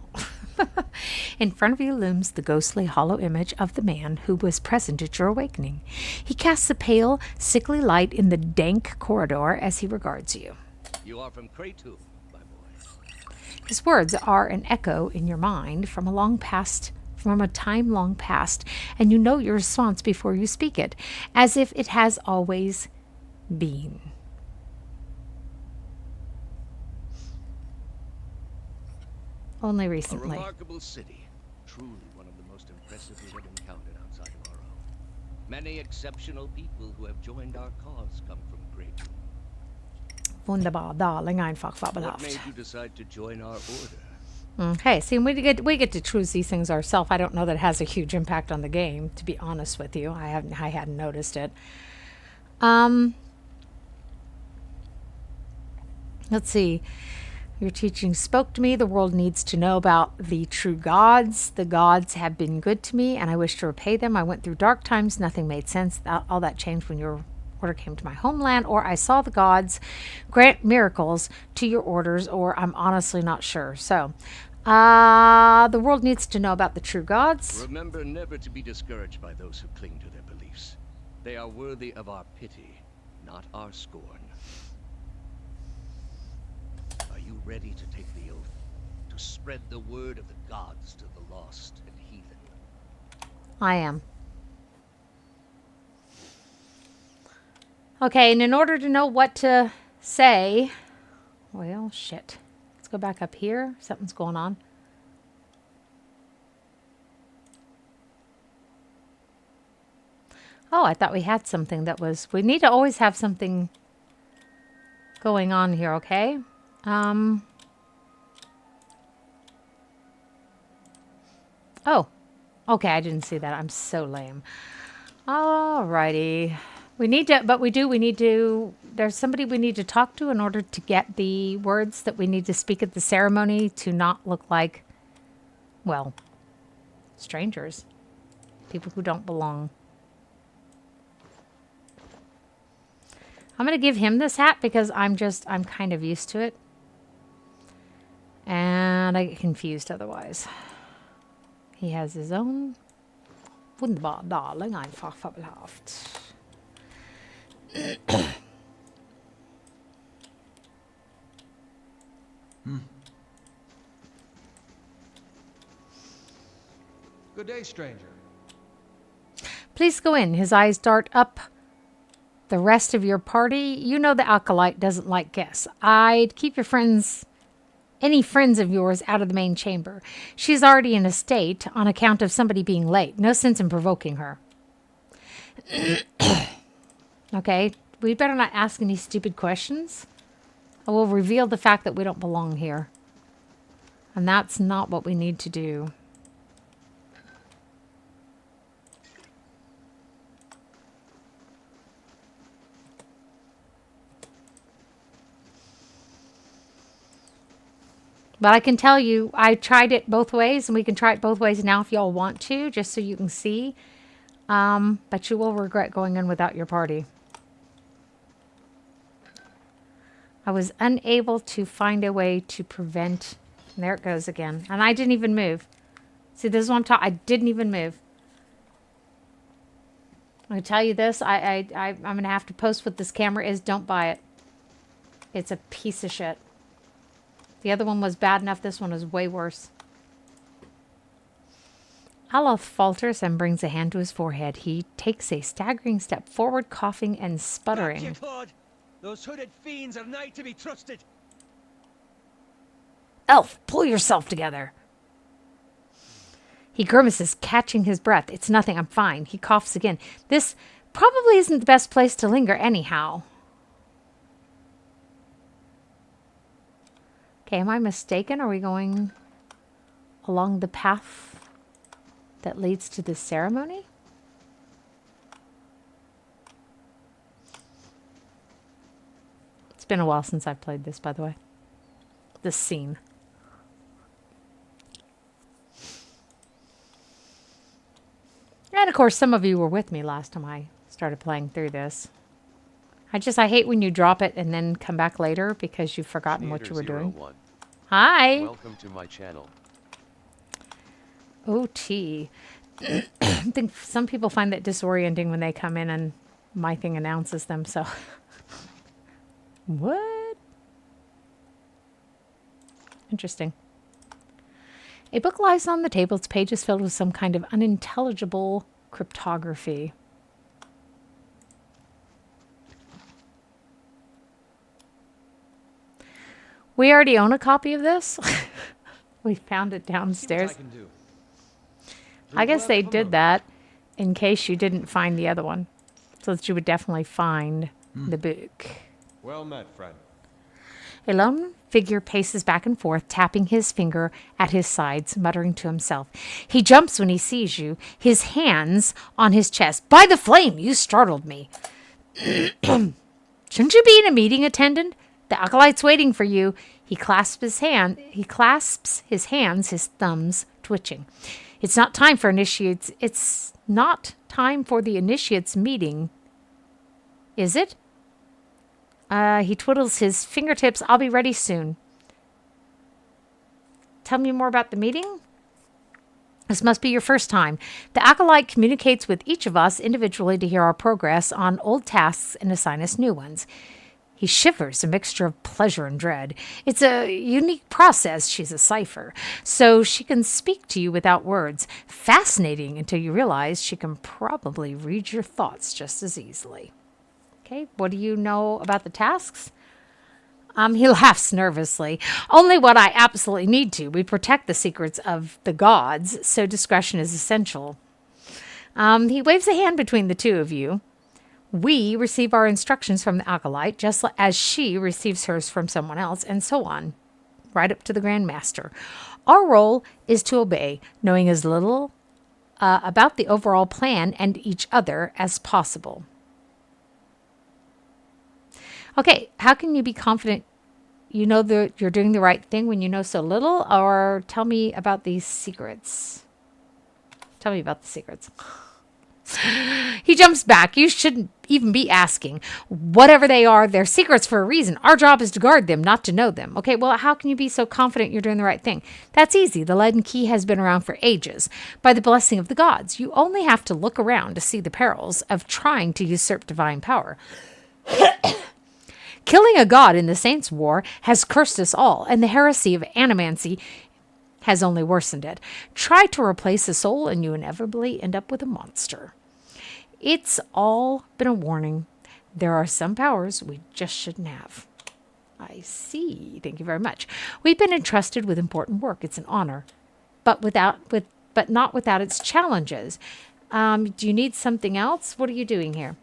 In front of you looms the ghostly hollow image of the man who was present at your awakening. He casts a pale, sickly light in the dank corridor as he regards you. You are from Kratu, my boy. His words are an echo in your mind from a time long past, and you know your response before you speak it, as if it has always been. Only A recently. remarkable city. Truly one of the most impressive we have encountered outside of our own. Many exceptional people who have joined our cause come from Kratu. Wunderbar, darling, einfach What fabelhaft. made you decide to join our order? Okay, see, we get to choose these things ourselves. I don't know that it has a huge impact on the game, to be honest with you. I hadn't noticed it. Let's see. Your teaching spoke to me. The world needs to know about the true gods. The gods have been good to me, and I wish to repay them. I went through dark times. Nothing made sense. All that changed when you were order came to my homeland, or I saw the gods grant miracles to your orders, or I'm honestly not sure. So, the world needs to know about the true gods. Remember never to be discouraged by those who cling to their beliefs. They are worthy of our pity, not our scorn. Are you ready to take the oath? To spread the word of the gods to the lost and heathen? I am. Okay, and in order to know what to say, well, shit. Let's go back up here. Something's going on. Oh, I thought we had something that was... We need to always have something going on here, okay? Oh. Okay, I didn't see that. I'm so lame. Alrighty. We need to... There's somebody we need to talk to in order to get the words that we need to speak at the ceremony to not look like, well, strangers. People who don't belong. I'm going to give him this hat because I'm kind of used to it. And I get confused otherwise. He has his own. Wunderbar, darling, einfach fabelhaft. Good day, stranger. Please go in. His eyes dart up. The rest of your party, you know the acolyte doesn't like guests. I'd keep your friends, any friends of yours, out of the main chamber. She's already in a state on account of somebody being late. No sense in provoking her. Okay, we better not ask any stupid questions. I will reveal the fact that we don't belong here. And that's not what we need to do. But I can tell you, I tried it both ways, and we can try it both ways now if y'all want to, just so you can see. But you will regret going in without your party. I was unable to find a way to prevent... And there it goes again. And I didn't even move. See, this is what I'm talking... I didn't even move. I'm going to tell you this. I'm going to have to post what this camera is. Don't buy it. It's a piece of shit. The other one was bad enough. This one is way worse. Aloth falters and brings a hand to his forehead. He takes a staggering step forward, coughing and sputtering. Those hooded fiends are nigh to be trusted. Elf, pull yourself together. He grimaces, catching his breath. It's nothing. I'm fine. He coughs again. This probably isn't the best place to linger anyhow. Okay, am I mistaken? Are we going along the path that leads to this ceremony? It's been a while since I've played this, by the way. This scene. And of course, some of you were with me last time I started playing through this. I hate when you drop it and then come back later because you've forgotten what you were doing. 01. Hi. Welcome to my channel. OT. I think some people find that disorienting when they come in and my thing announces them, so. What? Interesting. A book lies on the table. Its pages filled with some kind of unintelligible cryptography. We already own a copy of this. We found it downstairs. I guess they did that in case you didn't find the other one. So that you would definitely find the book. Well met, friend. A lone figure paces back and forth, tapping his finger at his sides, muttering to himself. He jumps when he sees you, his hands on his chest. By the flame, you startled me. Shouldn't you be in a meeting, attendant? The acolyte's waiting for you. He clasps his hands, his thumbs twitching. It's not time for initiates. It's not time for the initiates meeting. Is it? He twiddles his fingertips. I'll be ready soon. Tell me more about the meeting. This must be your first time. The Acolyte communicates with each of us individually to hear our progress on old tasks and assign us new ones. He shivers, a mixture of pleasure and dread. It's a unique process. She's a cipher, so she can speak to you without words. Fascinating until you realize she can probably read your thoughts just as easily. Okay, what do you know about the tasks? He laughs nervously. Only what I absolutely need to. We protect the secrets of the gods, so discretion is essential. He waves a hand between the two of you. We receive our instructions from the Acolyte, just as she receives hers from someone else, and so on, right up to the Grand Master. Our role is to obey, knowing as little about the overall plan and each other as possible. Okay, how can you be confident you know that you're doing the right thing when you know so little? Or tell me about these secrets. Tell me about the secrets. He jumps back. You shouldn't even be asking. Whatever they are, they're secrets for a reason. Our job is to guard them, not to know them. Okay, well, how can you be so confident you're doing the right thing? That's easy. The leaden key has been around for ages. By the blessing of the gods, you only have to look around to see the perils of trying to usurp divine power. Killing a god in the Saints' War has cursed us all, and the heresy of animancy has only worsened it. Try to replace a soul, and you inevitably end up with a monster. It's all been a warning. There are some powers we just shouldn't have. I see. Thank you very much. We've been entrusted with important work. It's an honor, but not without its challenges. Do you need something else? What are you doing here?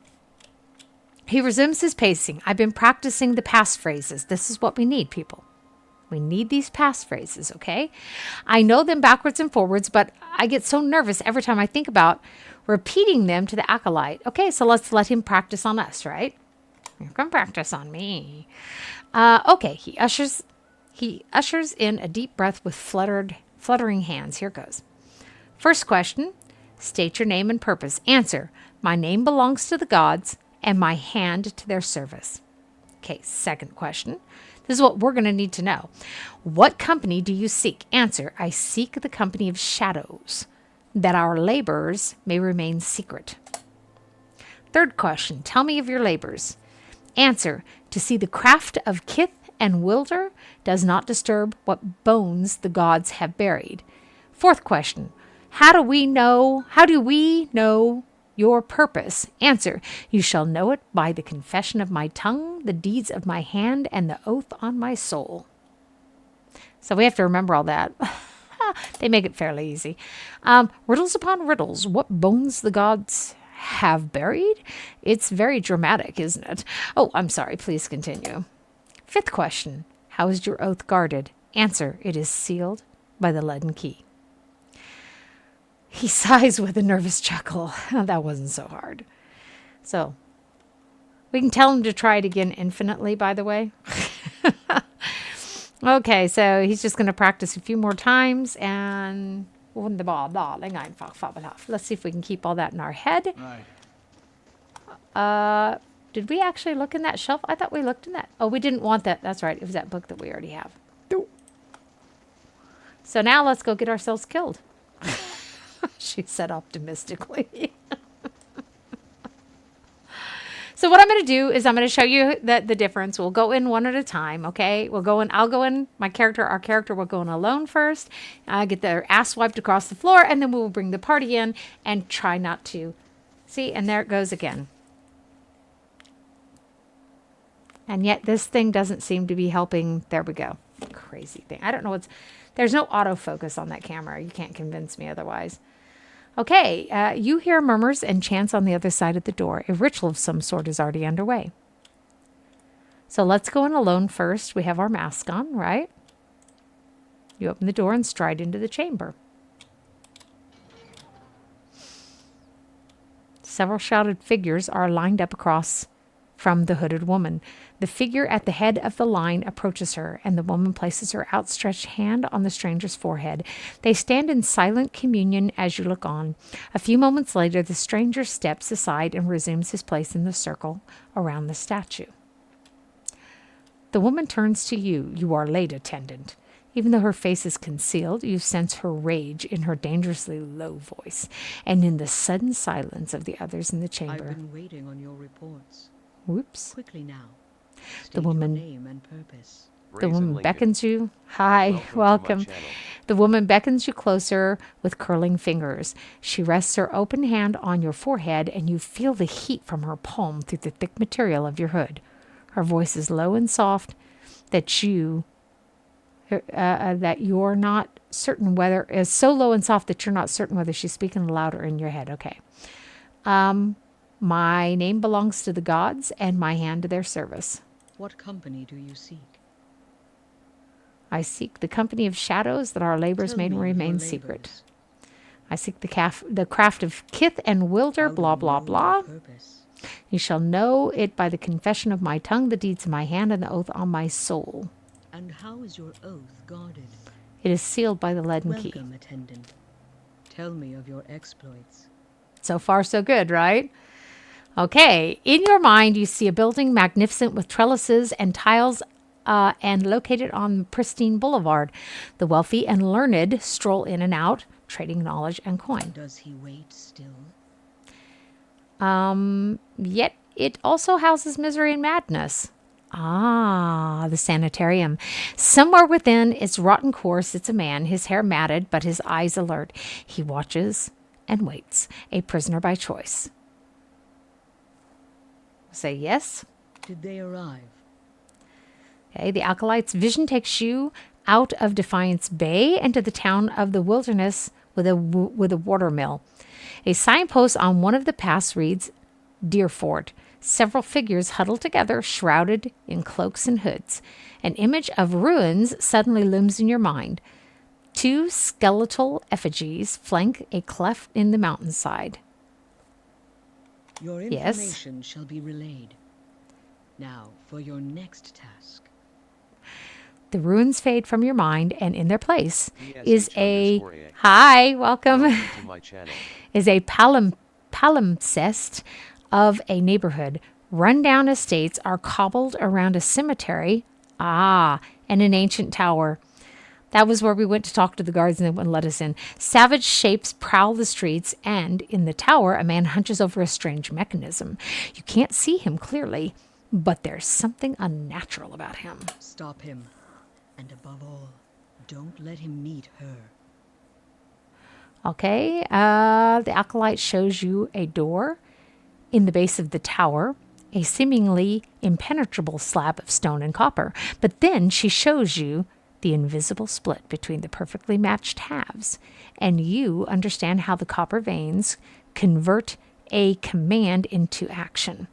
He resumes his pacing. I've been practicing the passphrases. This is what we need, people. We need these passphrases, okay? I know them backwards and forwards, but I get so nervous every time I think about repeating them to the Acolyte. Okay, so let's let him practice on us, right? You can practice on me. Okay, he ushers in a deep breath with fluttering hands. Here goes. First question, state your name and purpose. Answer, my name belongs to the gods, and my hand to their service. Okay, second question. This is what we're going to need to know. What company do you seek? Answer, I seek the company of shadows, that our labors may remain secret. Third question. Tell me of your labors. Answer, to see the craft of Kith and Wilder does not disturb what bones the gods have buried. Fourth question. How do we know your purpose? Answer, you shall know it by the confession of my tongue, the deeds of my hand, and the oath on my soul. So we have to remember all that. They make it fairly easy. Riddles upon riddles. What bones the gods have buried? It's very dramatic, isn't it? Oh, I'm sorry. Please continue. Fifth question. How is your oath guarded? Answer, it is sealed by the leaden key. He sighs with a nervous chuckle. That wasn't so hard. So, we can tell him to try it again infinitely, by the way. Okay, so he's just going to practice a few more times. And let's see if we can keep all that in our head. Right. Did we actually look in that shelf? I thought we looked in that. Oh, we didn't want that. That's right. It was that book that we already have. So now let's go get ourselves killed. She said optimistically. So what I'm going to do is I'm going to show you the difference. We'll go in one at a time, okay? I'll go in, our character will go in alone first. Get their ass wiped across the floor, and then we will bring the party in and try not to. See, and there it goes again. And yet this thing doesn't seem to be helping. There we go. Crazy thing. I don't know there's no autofocus on that camera. You can't convince me otherwise. Okay, you hear murmurs and chants on the other side of the door. A ritual of some sort is already underway. So let's go in alone first. We have our mask on, right? You open the door and stride into the chamber. Several shrouded figures are lined up across from the hooded woman. The figure at the head of the line approaches her, and the woman places her outstretched hand on the stranger's forehead. They stand in silent communion as you look on. A few moments later, the stranger steps aside and resumes his place in the circle around the statue. The woman turns to you. You are late, attendant. Even though her face is concealed, you sense her rage in her dangerously low voice and in the sudden silence of the others in the chamber. I've been waiting on your reports. Whoops. Quickly now. State The woman, your name and purpose. the Brazen woman Lincoln. beckons you. Hi, Welcome to my welcome. channel. The woman beckons you closer with curling fingers. She rests her open hand on your forehead, and you feel the heat from her palm through the thick material of your hood. Her voice is low and soft, that you're not certain whether is so low and soft that you're not certain whether she's speaking aloud or in your head. Okay. My name belongs to the gods, and my hand to their service. What company do you seek? I seek the company of shadows that our labors Tell may me of your remain labors. secret. I seek the craft of kith and wilder, How blah, do you blah, know blah. your purpose? You shall know it by the confession of my tongue, the deeds of my hand, and the oath on my soul. And how is your oath guarded? It is sealed by the leaden key. Welcome, attendant. Tell me of your exploits. So far, so good, right? Okay. In your mind, you see a building magnificent with trellises and tiles and located on pristine boulevard. The wealthy and learned stroll in and out, trading knowledge and coin. Does he wait still? Yet it also houses misery and madness. Ah, the sanitarium. Somewhere within its rotten core sits a man, his hair matted, but his eyes alert. He watches and waits, a prisoner by choice. Say yes. Did they arrive? Okay, the Acolyte's vision takes you out of Defiance Bay into the town of the wilderness with a water mill. A signpost on one of the paths reads, Deer Fort. Several figures huddled together, shrouded in cloaks and hoods. An image of ruins suddenly looms in your mind. Two skeletal effigies flank a cleft in the mountainside. Your Yes. information shall be relayed. Now, for your next task. The ruins fade from your mind, and in their place ESH is a _A. hi, welcome. Welcome to my channel. Is a palimpsest of a neighborhood. Rundown estates are cobbled around a cemetery, and an ancient tower. That was where we went to talk to the guards and they wouldn't let us in. Savage shapes prowl the streets, and in the tower, a man hunches over a strange mechanism. You can't see him clearly, but there's something unnatural about him. Stop him. And above all, don't let him meet her. Okay, the Acolyte shows you a door in the base of the tower, a seemingly impenetrable slab of stone and copper. But then she shows you the invisible split between the perfectly matched halves, and you understand how the copper veins convert a command into action.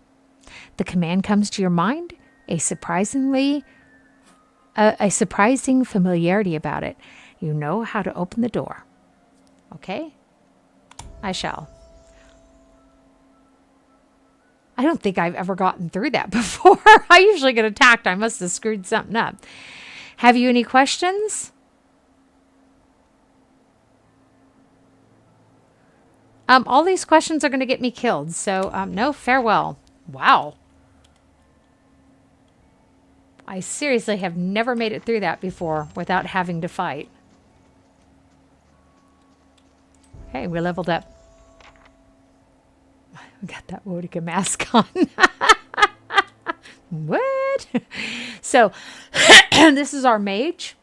The command comes to your mind, a surprising familiarity about it. You know how to open the door. Okay? I shall. I don't think I've ever gotten through that before. I usually get attacked. I must have screwed something up. Have you any questions? All these questions are going to get me killed. So, no, farewell. Wow. I seriously have never made it through that before without having to fight. Okay, we leveled up. We got that Wodica mask on. What? So, this is our mage.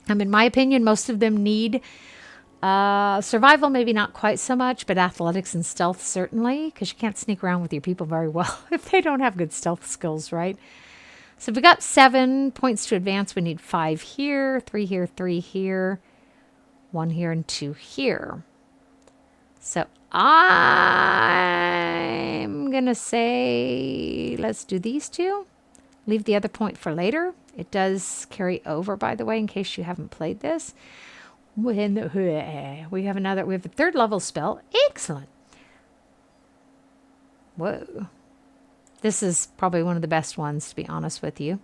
In my opinion, most of them need survival, maybe not quite so much, but athletics and stealth certainly, because you can't sneak around with your people very well if they don't have good stealth skills, right? So we got 7 points to advance. We need 5 here, 3 here, 3 here, 1 here, and 2 here. So I'm going to say let's do these 2. Leave the other point for later. It does carry over, by the way, in case you haven't played this. We have a 3rd level spell. Excellent. Whoa. This is probably one of the best ones, to be honest with you.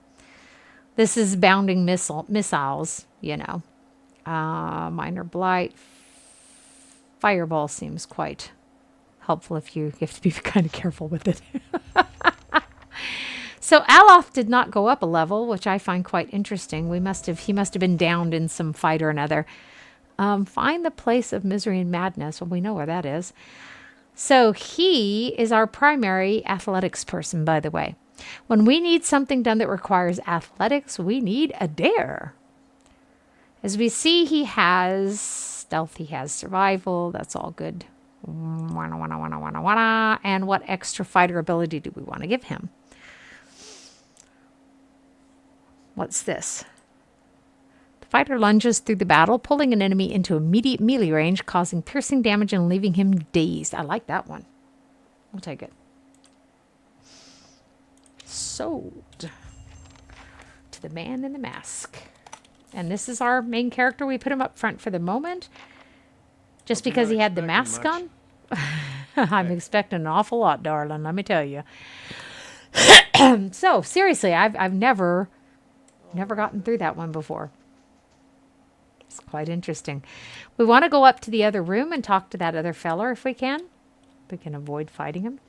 This is bounding missiles, you know. Minor blight. Fireball seems quite helpful if you have to be kind of careful with it. So Aloth did not go up a level, which I find quite interesting. He must have been downed in some fight or another. Find the place of misery and madness. Well, we know where that is. So he is our primary athletics person, by the way. When we need something done that requires athletics, we need a dare. As we see, he has stealth, he has survival. That's all good. And what extra fighter ability do we want to give him? What's this? The fighter lunges through the battle, pulling an enemy into immediate melee range, causing piercing damage and leaving him dazed. I like that one. We'll take it. Sold to the man in the mask. And this is our main character. We put him up front for the moment. Just because he had the mask on. I'm expecting an awful lot, darling, let me tell you. So, seriously, I've never gotten through that one before. It's quite interesting. We want to go up to the other room and talk to that other feller if we can. We can avoid fighting him.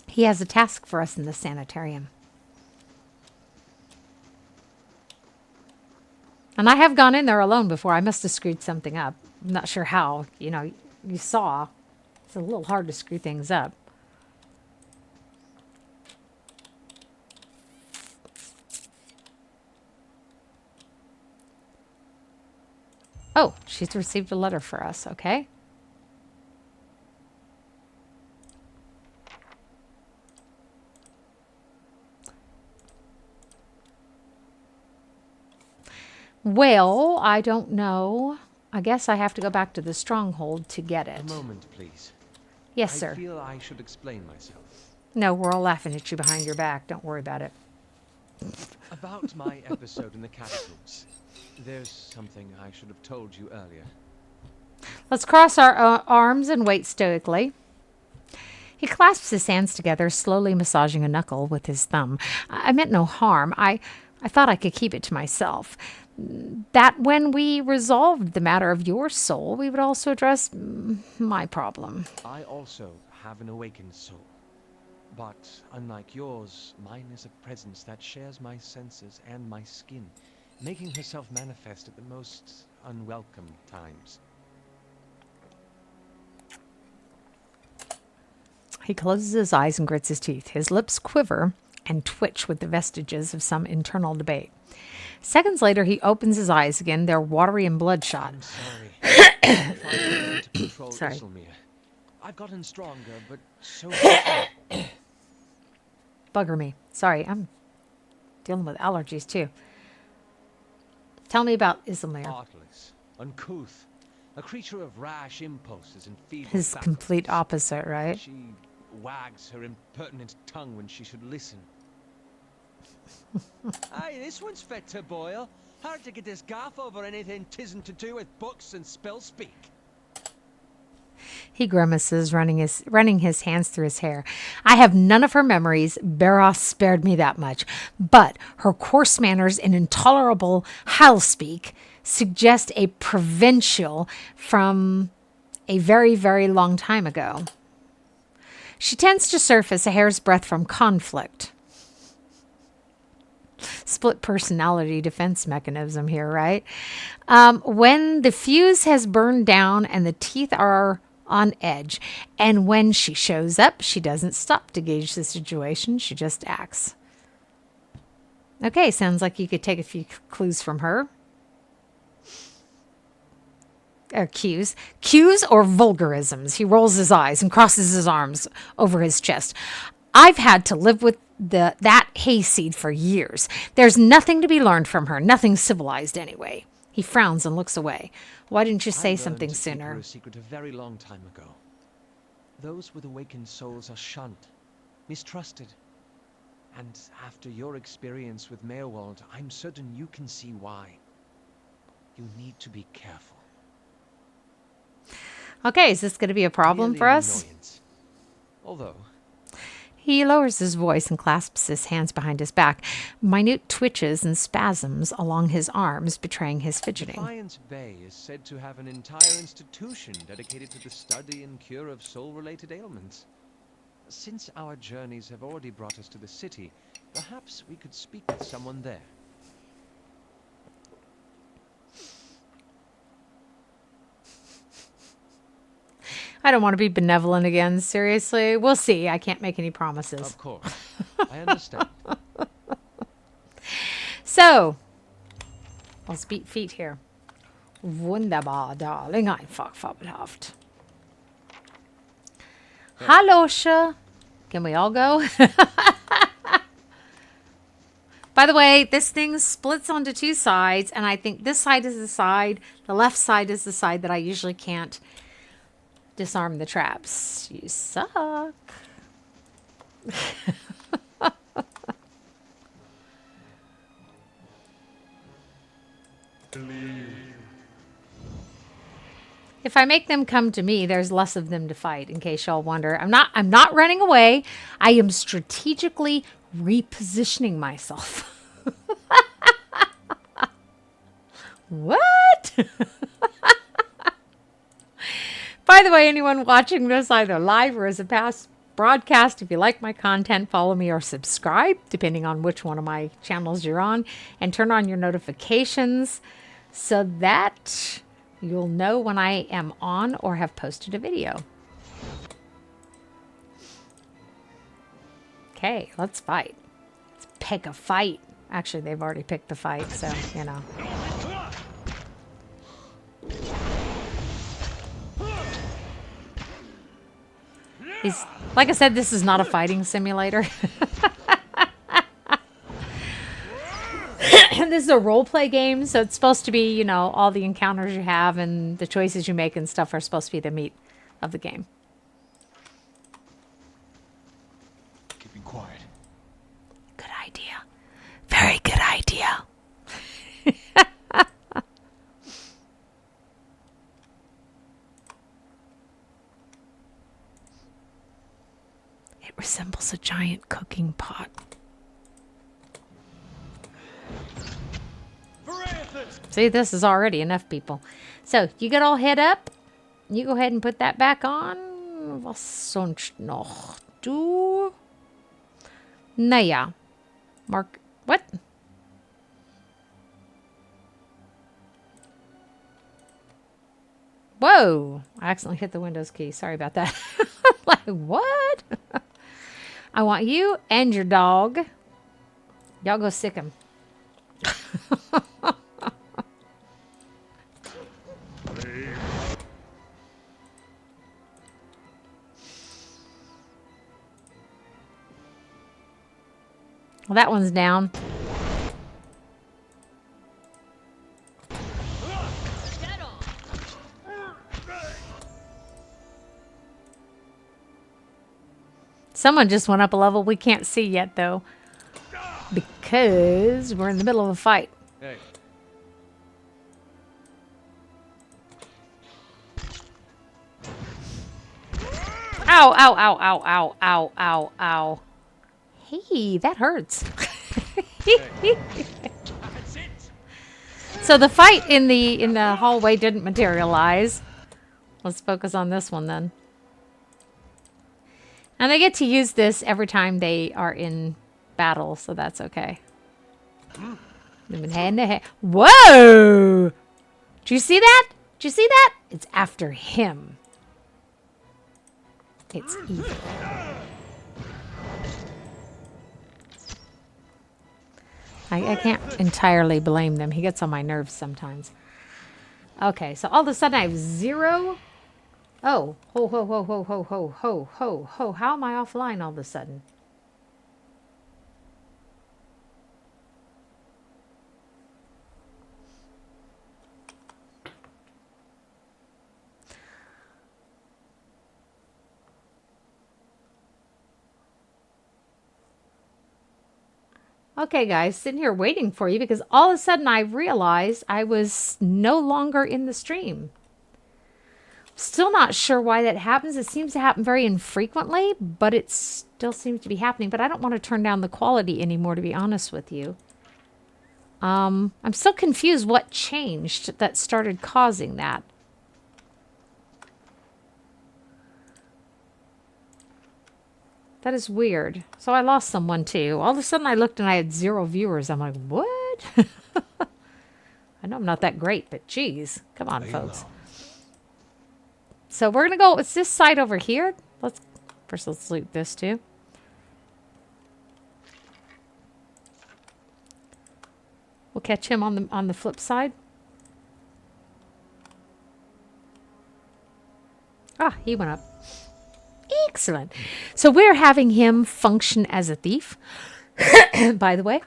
He has a task for us in the sanitarium. And I have gone in there alone before. I must have screwed something up. I'm not sure how. You know, you saw. It's a little hard to screw things up. Oh, she's received a letter for us. Okay. Well, I don't know. I guess I have to go back to the stronghold to get it. A moment, please. Yes, sir. I feel I should explain myself. No, we're all laughing at you behind your back. Don't worry about it. About my episode in the Catacombs. There's something I should have told you earlier. Let's cross our arms and wait stoically. He clasps his hands together, slowly massaging a knuckle with his thumb. I meant no harm. I thought I could keep it to myself. That when we resolved the matter of your soul, we would also address my problem. I also have an awakened soul. But unlike yours, mine is a presence that shares my senses and my skin, making herself manifest at the most unwelcome times. He closes his eyes and grits his teeth. His lips quiver and twitch with the vestiges of some internal debate. Seconds later, he opens his eyes again. They're watery and bloodshot. I'm sorry. If I began to control Sorry. Isilmir, I've gotten stronger, but so Bugger me. Sorry, I'm dealing with allergies too. Tell me about Isilmir. heartless, uncouth, a creature of rash impulses and feeble His faculties. complete opposite, right? She wags her impertinent tongue when she should listen. Aye, this one's fit to boil. Hard to get his gaff over anything tisn't to do with books and spell speak. He grimaces, running his hands through his hair. I have none of her memories. Baros spared me that much. But her coarse manners and intolerable howl speak suggest a provincial from a very, very long time ago. She tends to surface a hair's breadth from conflict. Split personality defense mechanism here, right? When the fuse has burned down and the teeth are on edge, and when she shows up, she doesn't stop to gauge the situation. She just acts. Okay, sounds like you could take a few clues from her. Or cues or vulgarisms. He rolls his eyes and crosses his arms over his chest. I've had to live with that hayseed for years. There's nothing to be learned from her, nothing civilized anyway. He frowns and looks away. Why didn't you say something sooner? I learned to keep her a secret a very long time ago. Those with awakened souls are shunned, mistrusted. And after your experience with Meerwald, I'm certain you can see why. You need to be careful. Okay, is this going to be a problem Merely for an us? annoyance. Although, He lowers his voice and clasps his hands behind his back, minute twitches and spasms along his arms betraying his fidgeting. Defiance Bay is said to have an entire institution dedicated to the study and cure of soul-related ailments. Since our journeys have already brought us to the city, perhaps we could speak with someone there. I don't want to be benevolent again, seriously. We'll see. I can't make any promises. Of course. I understand. So, let's beat feet here. Wunderbar, darling. Einfach fabelhaft. Hallosche. Can we all go? By the way, this thing splits onto two sides, and I think this side is the side, the left side is the side that I usually can't disarm the traps. You suck. If I make them come to me, there's less of them to fight, in case y'all wonder. I'm not running away. I am strategically repositioning myself. What? By the way, anyone watching this either live or as a past broadcast, if you like my content, follow me or subscribe, depending on which one of my channels you're on, and turn on your notifications so that you'll know when I am on or have posted a video. Okay, let's fight. Let's pick a fight. Actually, they've already picked the fight, so, you know. Like I said, this is not a fighting simulator. This is a role-play game, so it's supposed to be, you know, all the encounters you have and the choices you make and stuff are supposed to be the meat of the game. Keeping quiet. Good idea. Very good idea. It resembles a giant cooking pot. See, this is already enough people. So, you get all head up. You go ahead and put that back on. Was sonst noch? Du? Naja. Mark, what? Whoa. I accidentally hit the Windows key. Sorry about that. Like, what? I want you and your dog. Y'all go sick him. Well, that one's down. Someone just went up a level we can't see yet, though, because we're in the middle of a fight. Hey. Ow, ow, ow, ow, ow, ow, ow, ow. Hey, that hurts. So the fight in the hallway didn't materialize. Let's focus on this one then. And they get to use this every time they are in battle, so that's okay. Whoa! Did you see that? Did you see that? It's after him. It's evil. I can't entirely blame them. He gets on my nerves sometimes. Okay, so all of a sudden I have 0. Oh, ho, ho, ho, ho, ho, ho, ho, ho, ho. How am I offline all of a sudden? Okay, guys, sitting here waiting for you because all of a sudden I realized I was no longer in the stream. Still not sure why that happens. It seems to happen very infrequently, but it still seems to be happening. But I don't want to turn down the quality anymore, to be honest with you. I'm still confused what changed that started causing that. That is weird. So I lost someone too. All of a sudden I looked and I had 0 viewers. I'm like, what? I know I'm not that great, but geez. Come on, folks. So we're going to go, it's this side over here. First let's loot this too. We'll catch him on the flip side. Ah, he went up. Excellent. So we're having him function as a thief, by the way.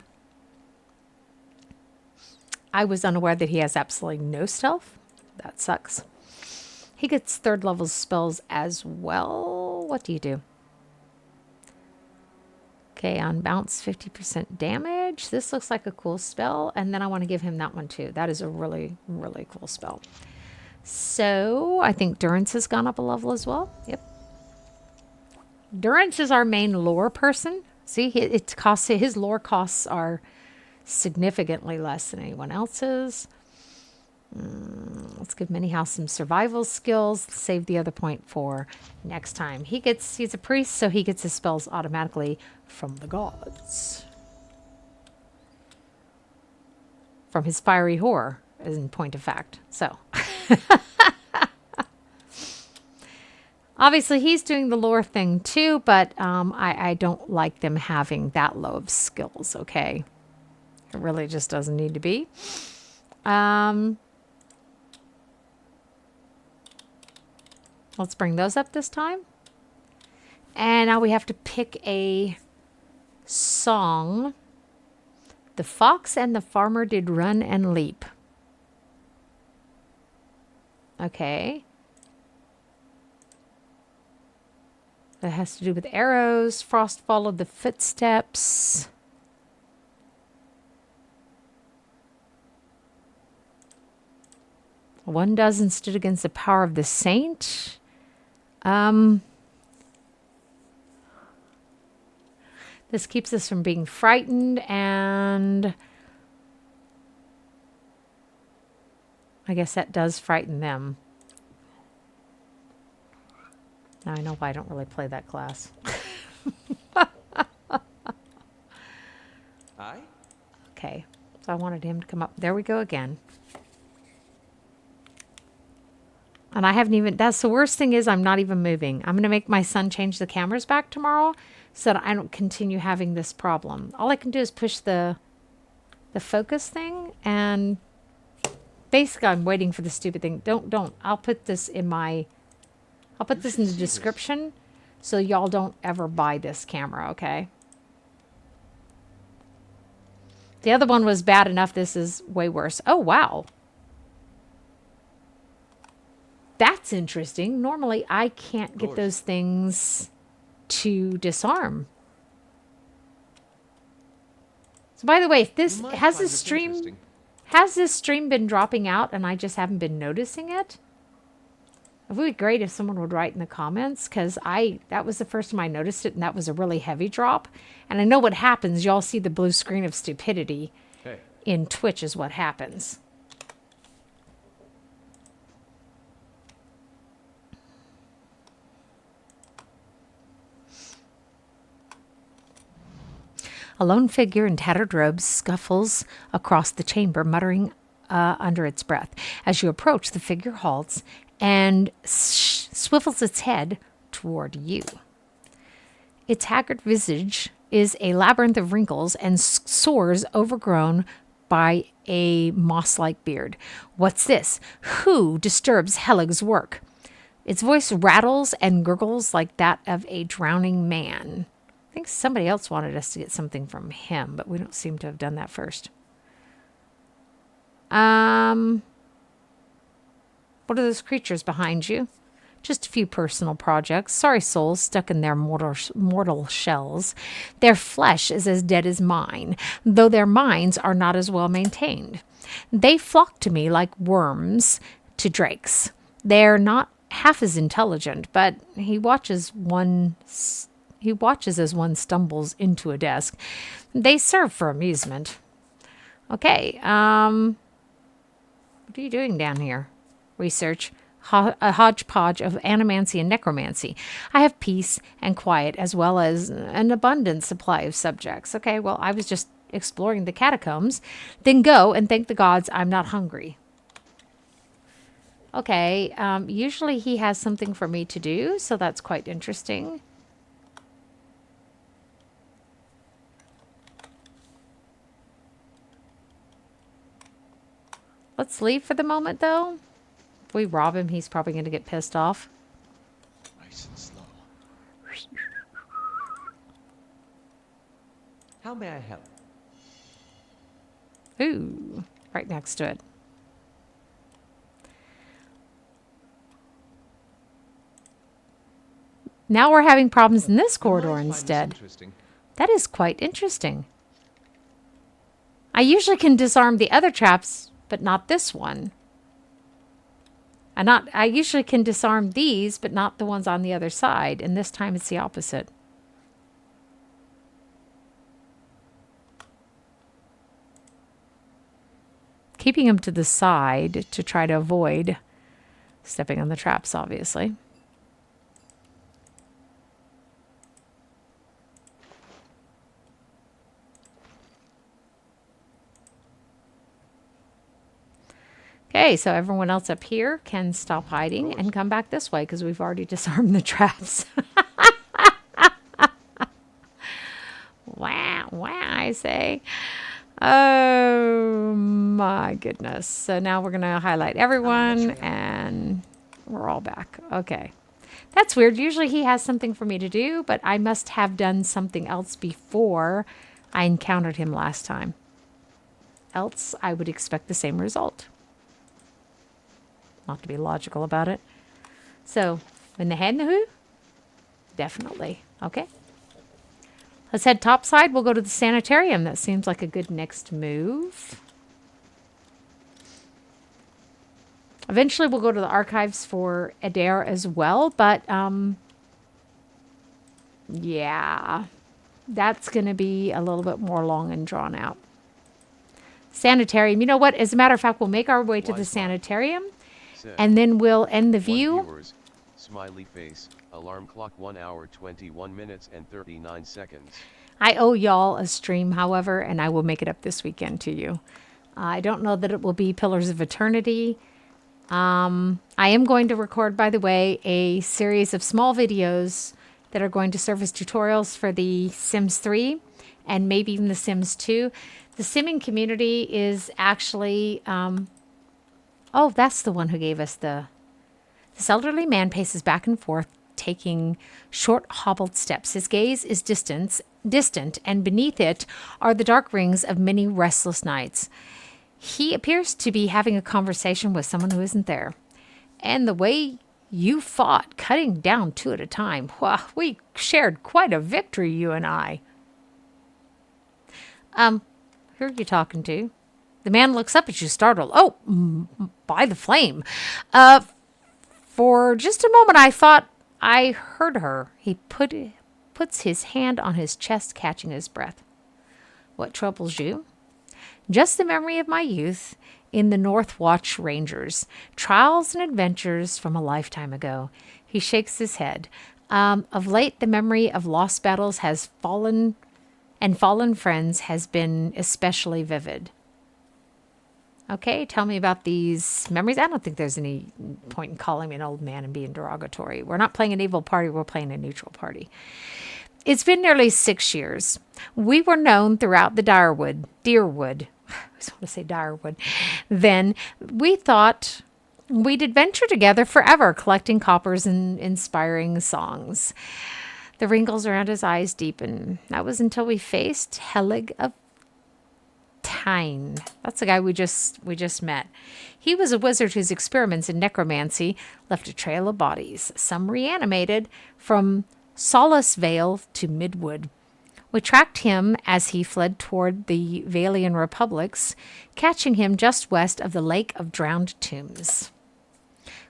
I was unaware that he has absolutely no stealth. That sucks. He gets 3rd level spells as well. What do you do? Okay, on bounce, 50% damage. This looks like a cool spell. And then I want to give him that one too. That is a really, really cool spell. So I think Durance has gone up a level as well. Yep. Durance is our main lore person. See, his lore costs are significantly less than anyone else's. Let's give Minihouse some survival skills. Save the other point for next time. He's a priest, so he gets his spells automatically from the gods. From his fiery whore, as in point of fact. So. Obviously, he's doing the lore thing too, but I don't like them having that low of skills, okay? It really just doesn't need to be. Let's bring those up this time. And now we have to pick a song. The fox and the farmer did run and leap. Okay. That has to do with arrows. Frost followed the footsteps. One dozen stood against the power of the saint. This keeps us from being frightened, and I guess that does frighten them. Now I know why I don't really play that class. Aye? Okay, so I wanted him to come up. There we go again. And I haven't even, that's the worst thing is I'm not even moving. I'm going to make my son change the cameras back tomorrow so that I don't continue having this problem. All I can do is push the focus thing, and basically I'm waiting for the stupid thing. Don't. I'll put this in my, I'll put this in the description so y'all don't ever buy this camera, okay? The other one was bad enough. This is way worse. Oh, wow. That's interesting. Normally, I can't get those things to disarm. So, by the way, if this has this stream been dropping out and I just haven't been noticing it? It would be great if someone would write in the comments, because that was the first time I noticed it, and that was a really heavy drop. And I know what happens. Y'all see the blue screen of stupidity in Twitch is what happens. A lone figure in tattered robes scuffles across the chamber, muttering under its breath. As you approach, the figure halts and swivels its head toward you. Its haggard visage is a labyrinth of wrinkles and sores overgrown by a moss-like beard. What's this? Who disturbs Helig's work? Its voice rattles and gurgles like that of a drowning man. I think somebody else wanted us to get something from him, but we don't seem to have done that first. What are those creatures behind you? Just a few personal projects. Sorry souls stuck in their mortal shells. Their flesh is as dead as mine, though their minds are not as well maintained. They flock to me like worms to drakes. They're not half as intelligent, but he watches as one stumbles into a desk. They serve for amusement. Okay, what are you doing down here? Research. A hodgepodge of animancy and necromancy. I have peace and quiet as well as an abundant supply of subjects. Okay, well, I was just exploring the catacombs. Then go and thank the gods I'm not hungry. Okay, usually he has something for me to do, so that's quite interesting. Let's leave for the moment, though. If we rob him, he's probably going to get pissed off. Nice and slow. How may I help? Ooh, right next to it. Now we're having problems in this corridor I find this instead. interesting. That is quite interesting. I usually can disarm the other traps, but not this one. I usually can disarm these, but not the ones on the other side. And this time it's the opposite. Keeping them to the side to try to avoid stepping on the traps, obviously. Okay, so everyone else up here can stop hiding and come back this way because we've already disarmed the traps. Wow, I say. Oh my goodness. So now we're going to highlight everyone and we're all back. Okay. That's weird. Usually he has something for me to do, but I must have done something else before I encountered him last time. Else I would expect the same result. Not to be logical about it. So, in the head and the who? Definitely. Okay. Let's head topside. We'll go to the sanitarium. That seems like a good next move. Eventually, we'll go to the archives for Adair as well. But, yeah. That's going to be a little bit more long and drawn out. Sanitarium. You know what? As a matter of fact, we'll make our way to the sanitarium. And then we'll end the view. Viewers, smiley face, alarm clock 1 hour 21 minutes and 39 seconds. I owe y'all a stream, however, and I will make it up this weekend to you. I don't know that it will be Pillars of Eternity. I am going to record, by the way, a series of small videos that are going to serve as tutorials for the Sims 3 and maybe even the Sims 2. The simming community is actually... oh, that's the one who gave us the... This elderly man paces back and forth, taking short, hobbled steps. His gaze is distant, and beneath it are the dark rings of many restless nights. He appears to be having a conversation with someone who isn't there. And the way you fought, cutting down two at a time, well, we shared quite a victory, you and I. Who are you talking to? The man looks up at you, startled. Oh, by the flame. For just a moment, I thought I heard her. He puts his hand on his chest, catching his breath. What troubles you? Just the memory of my youth in the North Watch Rangers. Trials and adventures from a lifetime ago. He shakes his head. Of late, the memory of lost battles has fallen friends has been especially vivid. Okay, tell me about these memories. I don't think there's any point in calling me an old man and being derogatory. We're not playing an evil party. We're playing a neutral party. It's been nearly 6 years. We were known throughout the Deerwood. I just want to say Deerwood. Then we thought we'd adventure together forever, collecting coppers and inspiring songs. The wrinkles around his eyes deepened. That was until we faced Helig of Tyne. That's the guy we just met. He was a wizard whose experiments in necromancy left a trail of bodies, some reanimated, from Solace Vale to Midwood. We tracked him as he fled toward the Valian republics, catching him just west of the Lake of Drowned Tombs.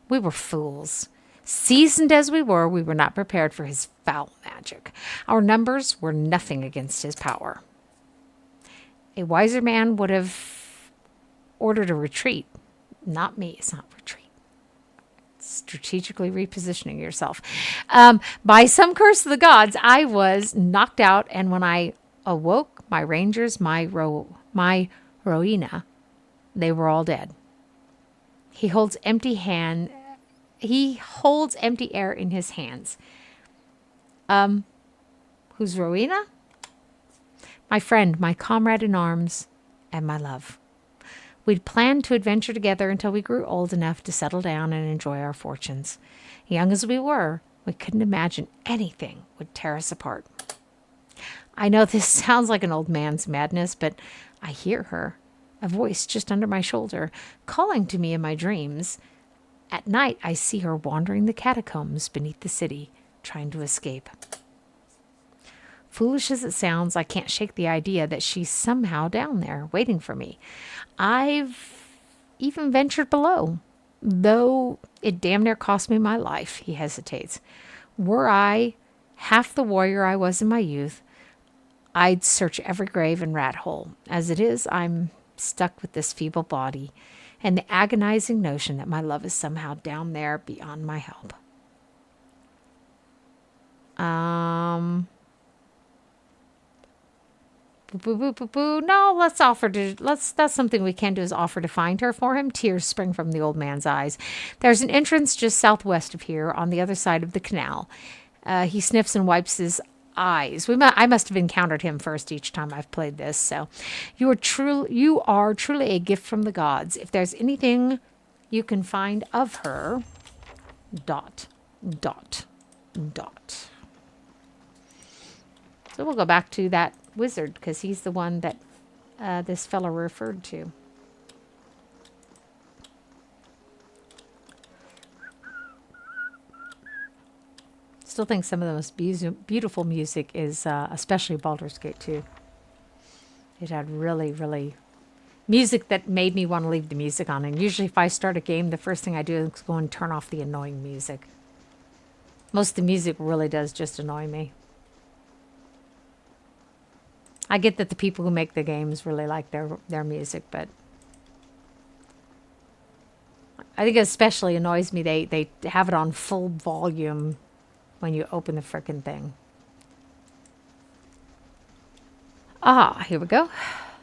We were fools. Seasoned as we were not prepared for his foul magic. Our numbers were nothing against his power. A wiser man would have ordered a retreat. Not me. It's not retreat. It's strategically repositioning yourself. By some curse of the gods, I was knocked out, and when I awoke, my rangers, my Rowyna, they were all dead. He holds empty air in his hands. Who's Rowyna? My friend, my comrade in arms, and my love. We'd planned to adventure together until we grew old enough to settle down and enjoy our fortunes. Young as we were, we couldn't imagine anything would tear us apart. I know this sounds like an old man's madness, but I hear her, a voice just under my shoulder, calling to me in my dreams. At night, I see her wandering the catacombs beneath the city, trying to escape. Foolish as it sounds, I can't shake the idea that she's somehow down there, waiting for me. I've even ventured below, though it damn near cost me my life, he hesitates. Were I half the warrior I was in my youth, I'd search every grave and rat hole. As it is, I'm stuck with this feeble body and the agonizing notion that my love is somehow down there beyond my help. No, that's something we can do, is offer to find her for him. Tears spring from the old man's eyes. There's an entrance just southwest of here on the other side of the canal. He sniffs and wipes his eyes. I must have encountered him first each time I've played this. So you are truly a gift from the gods. If there's anything you can find of her, ... So we'll go back to that wizard, because he's the one that this fella referred to. Still think some of the most beautiful music is especially Baldur's Gate 2. It had really, really music that made me want to leave the music on. And usually if I start a game, the first thing I do is go and turn off the annoying music. Most of the music really does just annoy me. I get that the people who make the games really like their music, but I think it especially annoys me they have it on full volume when you open the frickin' thing. Here we go.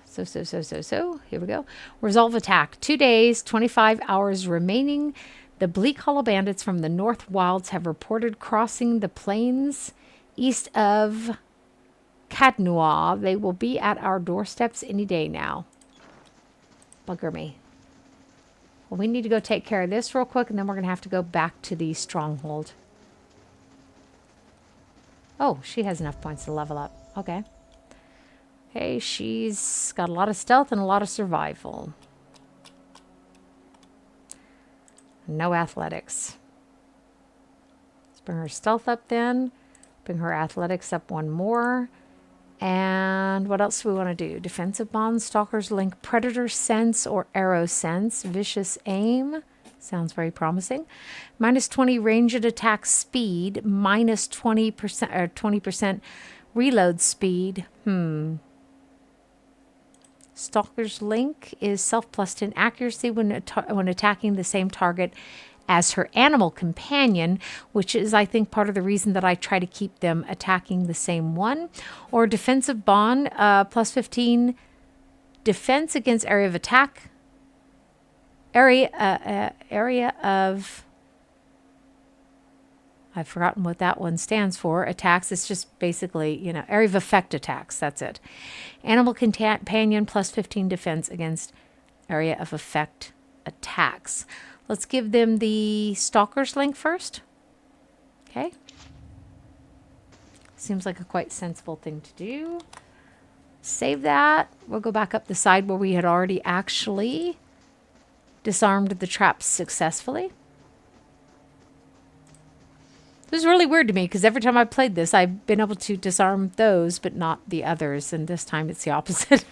So, here we go. Resolve attack. 2 days, 25 hours remaining. The Bleak Hollow bandits from the North Wilds have reported crossing the plains east of Cadnois. They will be at our doorsteps any day now. Bugger me. Well, we need to go take care of this real quick, and then we're going to have to go back to the stronghold. Oh, she has enough points to level up. Okay. Okay, she's got a lot of stealth and a lot of survival. No athletics. Let's bring her stealth up then. Bring her athletics up one more. And what else do we want to do? Defensive bond, stalker's link, predator sense or arrow sense, vicious aim. Sounds very promising. Minus 20 ranged attack speed, minus 20% or 20% reload speed. Stalker's link is self plus 10 accuracy when attacking the same target as her animal companion, which is, I think, part of the reason that I try to keep them attacking the same one. Or defensive bond, plus 15 defense against area of attack. Area of... I've forgotten what that one stands for. Attacks, it's just basically, area of effect attacks. That's it. Animal companion, plus 15 defense against area of effect attacks. Let's give them the Stalker's link first. Okay. Seems like a quite sensible thing to do. Save that. We'll go back up the side where we had already actually disarmed the traps successfully. This is really weird to me because every time I've played this, I've been able to disarm those, but not the others. And this time it's the opposite.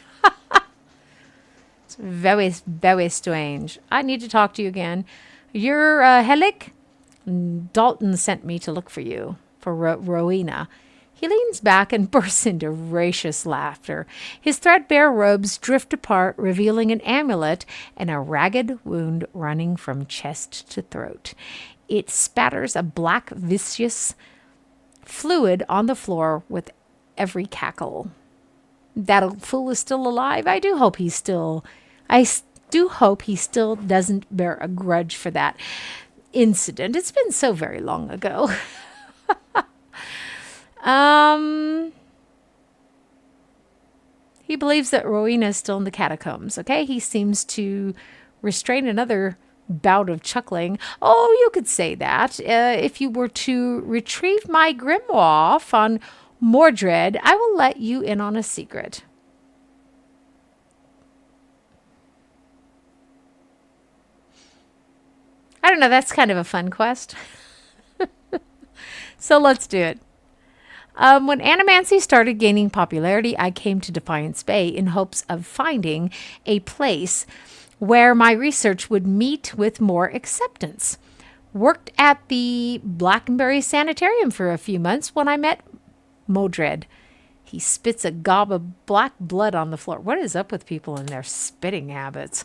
It's very, very strange. I need to talk to you again. You're Helig? Dalton sent me to look for you, for Rowyna. He leans back and bursts into raucous laughter. His threadbare robes drift apart, revealing an amulet and a ragged wound running from chest to throat. It spatters a black, viscous fluid on the floor with every cackle. That fool is still alive. I do hope he still doesn't bear a grudge for that incident. It's been so very long ago. He believes that Rowyna is still in the catacombs. Okay, he seems to restrain another bout of chuckling. Oh, you could say that. If you were to retrieve my grimoire on Mordred, I will let you in on a secret. I don't know, that's kind of a fun quest. So let's do it. When animancy started gaining popularity, I came to Defiance Bay in hopes of finding a place where my research would meet with more acceptance. Worked at the Blackenberry Sanitarium for a few months when I met Mordred. He spits a gob of black blood on the floor. What is up with people and their spitting habits?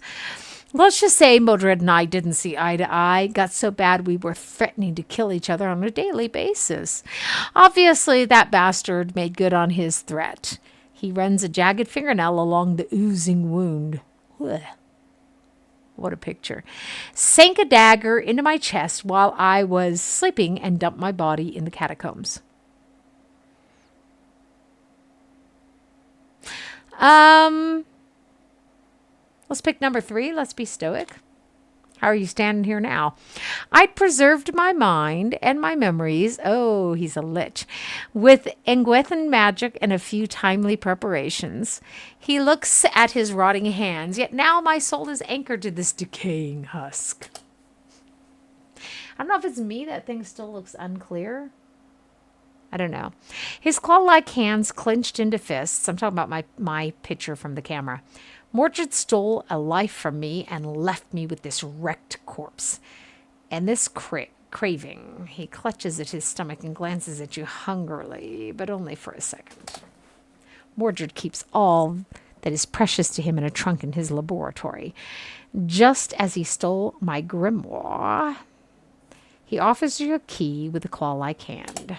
Let's just say Mordred and I didn't see eye to eye. Got so bad we were threatening to kill each other on a daily basis. Obviously, that bastard made good on his threat. He runs a jagged fingernail along the oozing wound. Ugh. What a picture. Sank a dagger into my chest while I was sleeping and dumped my body in the catacombs. Let's pick number 3. Let's be stoic. How are you standing here now? I'd preserved my mind and my memories. Oh, he's a lich. With Engwethan magic and a few timely preparations. He looks at his rotting hands, yet now my soul is anchored to this decaying husk. I don't know if it's me, that thing still looks unclear. I don't know. His claw-like hands clenched into fists. I'm talking about my picture from the camera. Mordred stole a life from me and left me with this wrecked corpse. And this craving. He clutches at his stomach and glances at you hungrily, but only for a second. Mordred keeps all that is precious to him in a trunk in his laboratory. Just as he stole my grimoire, he offers you a key with a claw-like hand.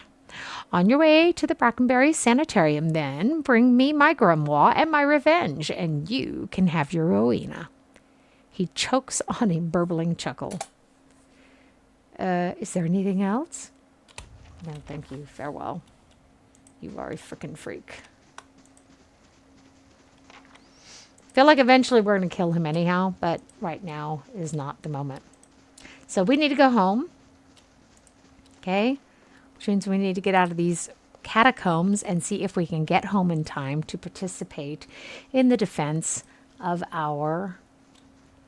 On your way to the Brackenberry Sanitarium, then, bring me my grimoire and my revenge, and you can have your Rowyna. He chokes on a burbling chuckle. Is there anything else? No, thank you. Farewell. You are a frickin' freak. Feel like eventually we're going to kill him anyhow, but right now is not the moment. So we need to go home. Okay? Which means we need to get out of these catacombs and see if we can get home in time to participate in the defense of our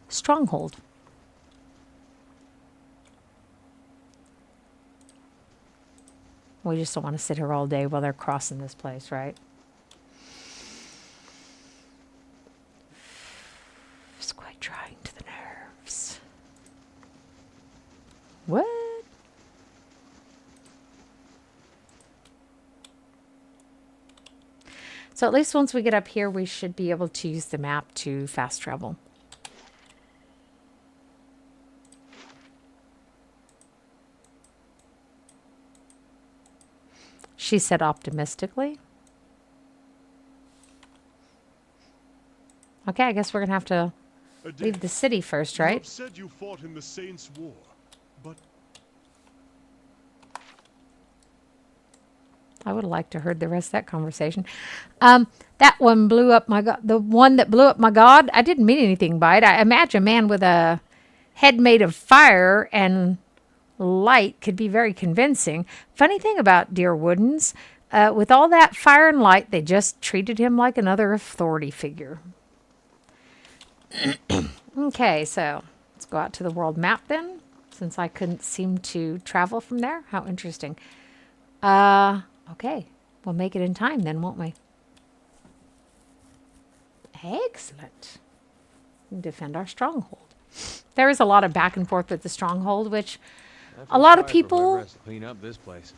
stronghold. We just don't want to sit here all day while they're crossing this place, right? It's quite trying to the nerves. What? So at least once we get up here, we should be able to use the map to fast travel. She said optimistically. Okay, I guess we're going to have to leave the city first, right? You said you fought in the Saints' War, but I would have liked to heard the rest of that conversation. That one blew up my god. The one that blew up my god, I didn't mean anything by it. I imagine a man with a head made of fire and light could be very convincing. Funny thing about dear Woodens, with all that fire and light, they just treated him like another authority figure. Okay, so let's go out to the world map then, since I couldn't seem to travel from there. How interesting. Okay, we'll make it in time then, won't we? Excellent. Defend our stronghold. There is a lot of back and forth with the stronghold, which A lot of people, has to clean up this place.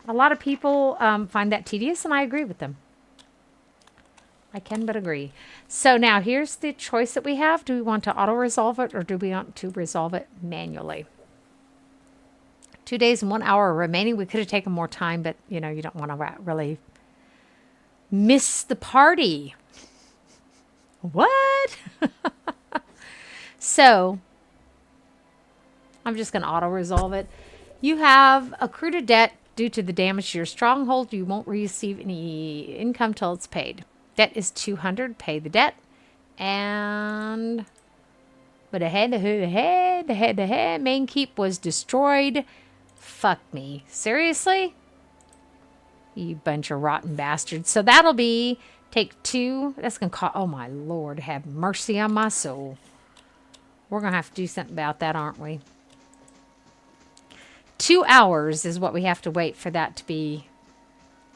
find that tedious, and I agree with them. I can but agree. So now here's the choice that we have. Do we want to auto-resolve it, or do we want to resolve it manually? 2 days and 1 hour remaining. We could have taken more time, but, you know, you don't want to really miss the party. What? So I'm just going to auto-resolve it. You have accrued a debt due to the damage to your stronghold. You won't receive any income till it's paid. Debt is 200. Pay the debt. And the main keep was destroyed. Fuck me. Seriously? You bunch of rotten bastards. So that'll be take 2. That's going to cost... Oh, my Lord. Have mercy on my soul. We're going to have to do something about that, aren't we? 2 hours is what we have to wait for that to be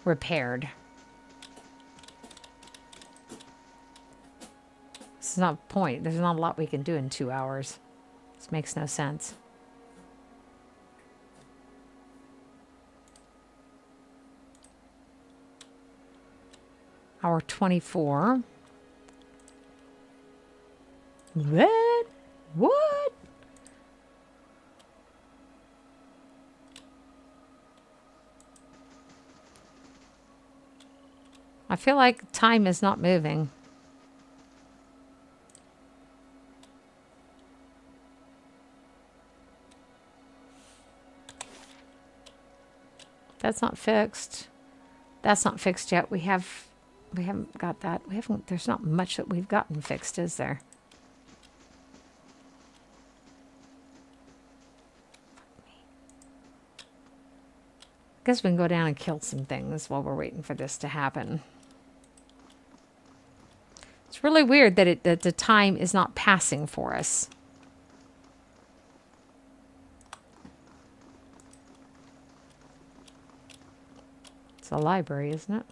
repaired. This is not a point. There's not a lot we can do in 2 hours. This makes no sense. Hour 24. What? What? I feel like time is not moving. That's not fixed. That's not fixed yet. We haven't got that. There's not much that we've gotten fixed, is there? Guess we can go down and kill some things while we're waiting for this to happen. It's really weird that the time is not passing for us. It's a library, isn't it?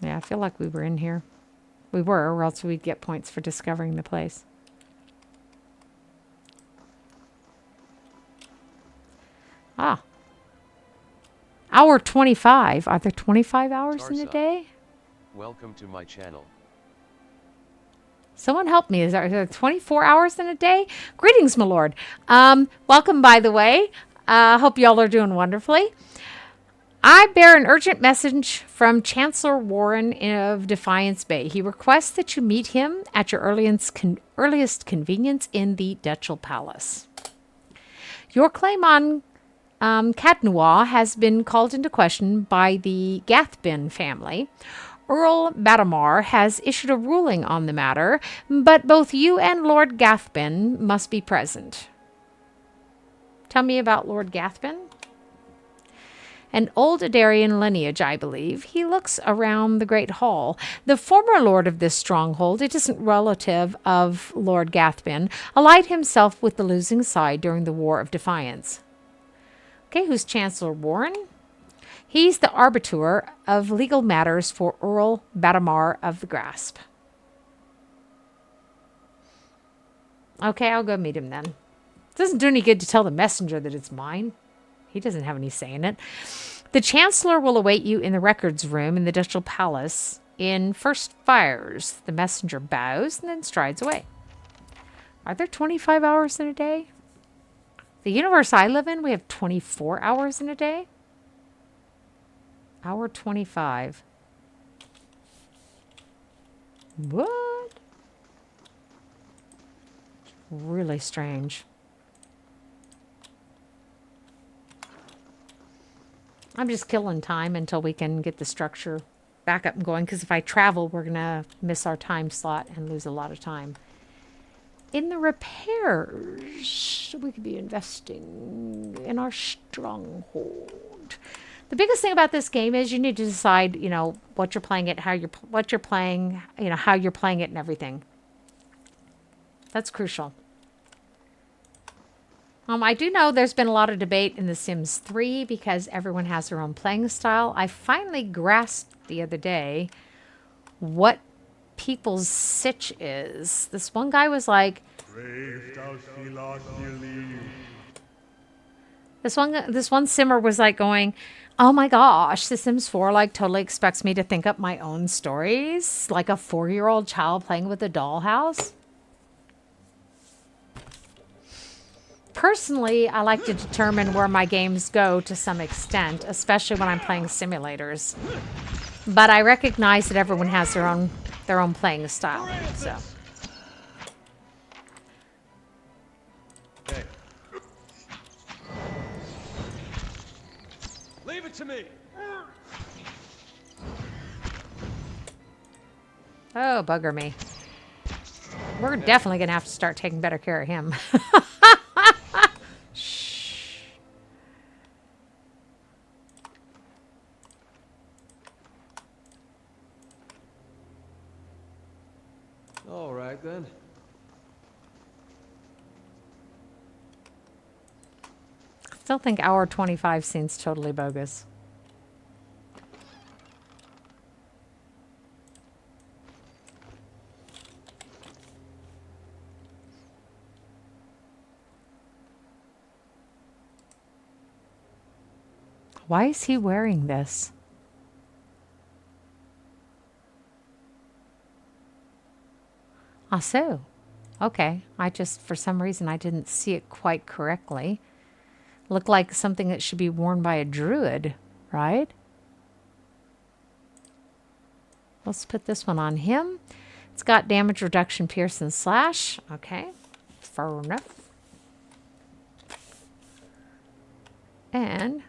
Yeah, I feel like we were in here. We were, or else we'd get points for discovering the place. Ah. Hour 25. Are there 25 hours in a Tarsa. day? Welcome to my channel. Someone help me. Is there 24 hours in a day? Greetings, my lord. Welcome, by the way. Hope y'all are doing wonderfully. I bear an urgent message from Chancellor Warren of Defiance Bay. He requests that you meet him at your earliest convenience in the Duchal Palace. Your claim on Cadnois has been called into question by the Gathbin family. Earl Badamar has issued a ruling on the matter, but both you and Lord Gathbin must be present. Tell me about Lord Gathbin. An old Adarian lineage, I believe. He looks around the Great Hall. The former lord of this stronghold, a distant relative of Lord Gathbin, allied himself with the losing side during the War of Defiance. Okay, who's Chancellor Warren? He's the arbiter of legal matters for Earl Badamar of the Grasp. Okay, I'll go meet him then. It doesn't do any good to tell the messenger that it's mine. He doesn't have any say in it. The Chancellor will await you in the records room in the Duchal Palace in first fires. The messenger bows and then strides away. Are there 25 hours in a day? The universe I live in, we have 24 hours in a day. Hour 25. What? Really strange. I'm just killing time until we can get the structure back up and going, because if I travel, we're going to miss our time slot and lose a lot of time. In the repairs, we could be investing in our stronghold. The biggest thing about this game is you need to decide, you know, what you're playing it, how you're playing, you know, how you're playing it and everything. That's crucial. I do know there's been a lot of debate in The Sims 3 because everyone has their own playing style. I finally grasped the other day what people's sitch is. This one guy was like, Brave thou Philos believe. This one simmer was like going, oh my gosh, The Sims 4 like totally expects me to think up my own stories, like a 4-year-old child playing with a dollhouse. Personally, I like to determine where my games go to some extent, especially when I'm playing simulators. But I recognize that everyone has their own playing style. So. Hey. Leave it to me. Oh, bugger me. We're definitely going to have to start taking better care of him. Shh. All right, then. Still think hour 25 seems totally bogus. Why is he wearing this? Ah, so. Okay. For some reason, I didn't see it quite correctly. Looked like something that should be worn by a druid, right? Let's put this one on him. It's got damage reduction, pierce, and slash. Okay. Fair enough. And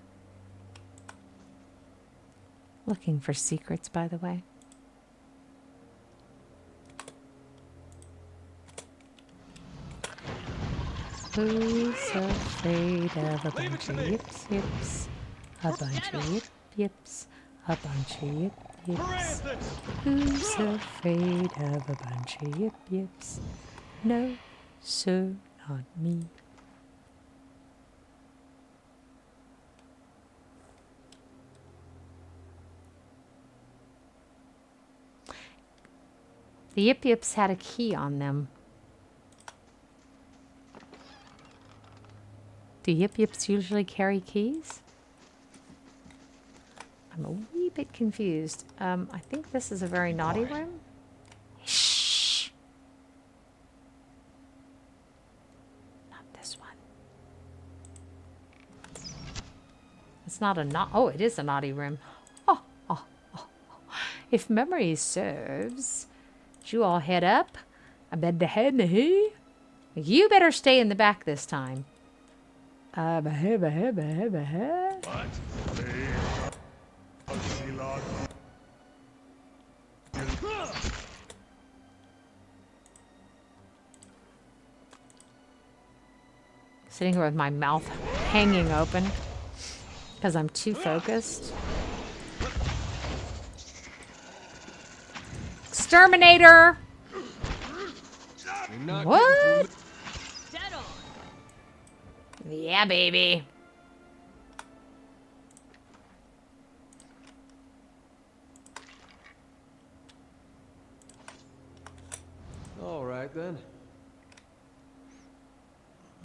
looking for secrets, by the way. Who's afraid of a bunch of yips yips? A bunch of yip yips. A bunch of yip yips. Who's afraid of a bunch of yip yips? No, sir, not me. The Yip Yips had a key on them. Do Yip Yips usually carry keys? I'm a wee bit confused. I think this is a very naughty room. Shh. Not this one. It's not a oh, it is a naughty room. Oh. If memory serves, you all head up. I bet the head you better stay in the back this time. What? Sitting here with my mouth hanging open because I'm too focused. Exterminator! What? Dead on. Yeah, baby. All right, then.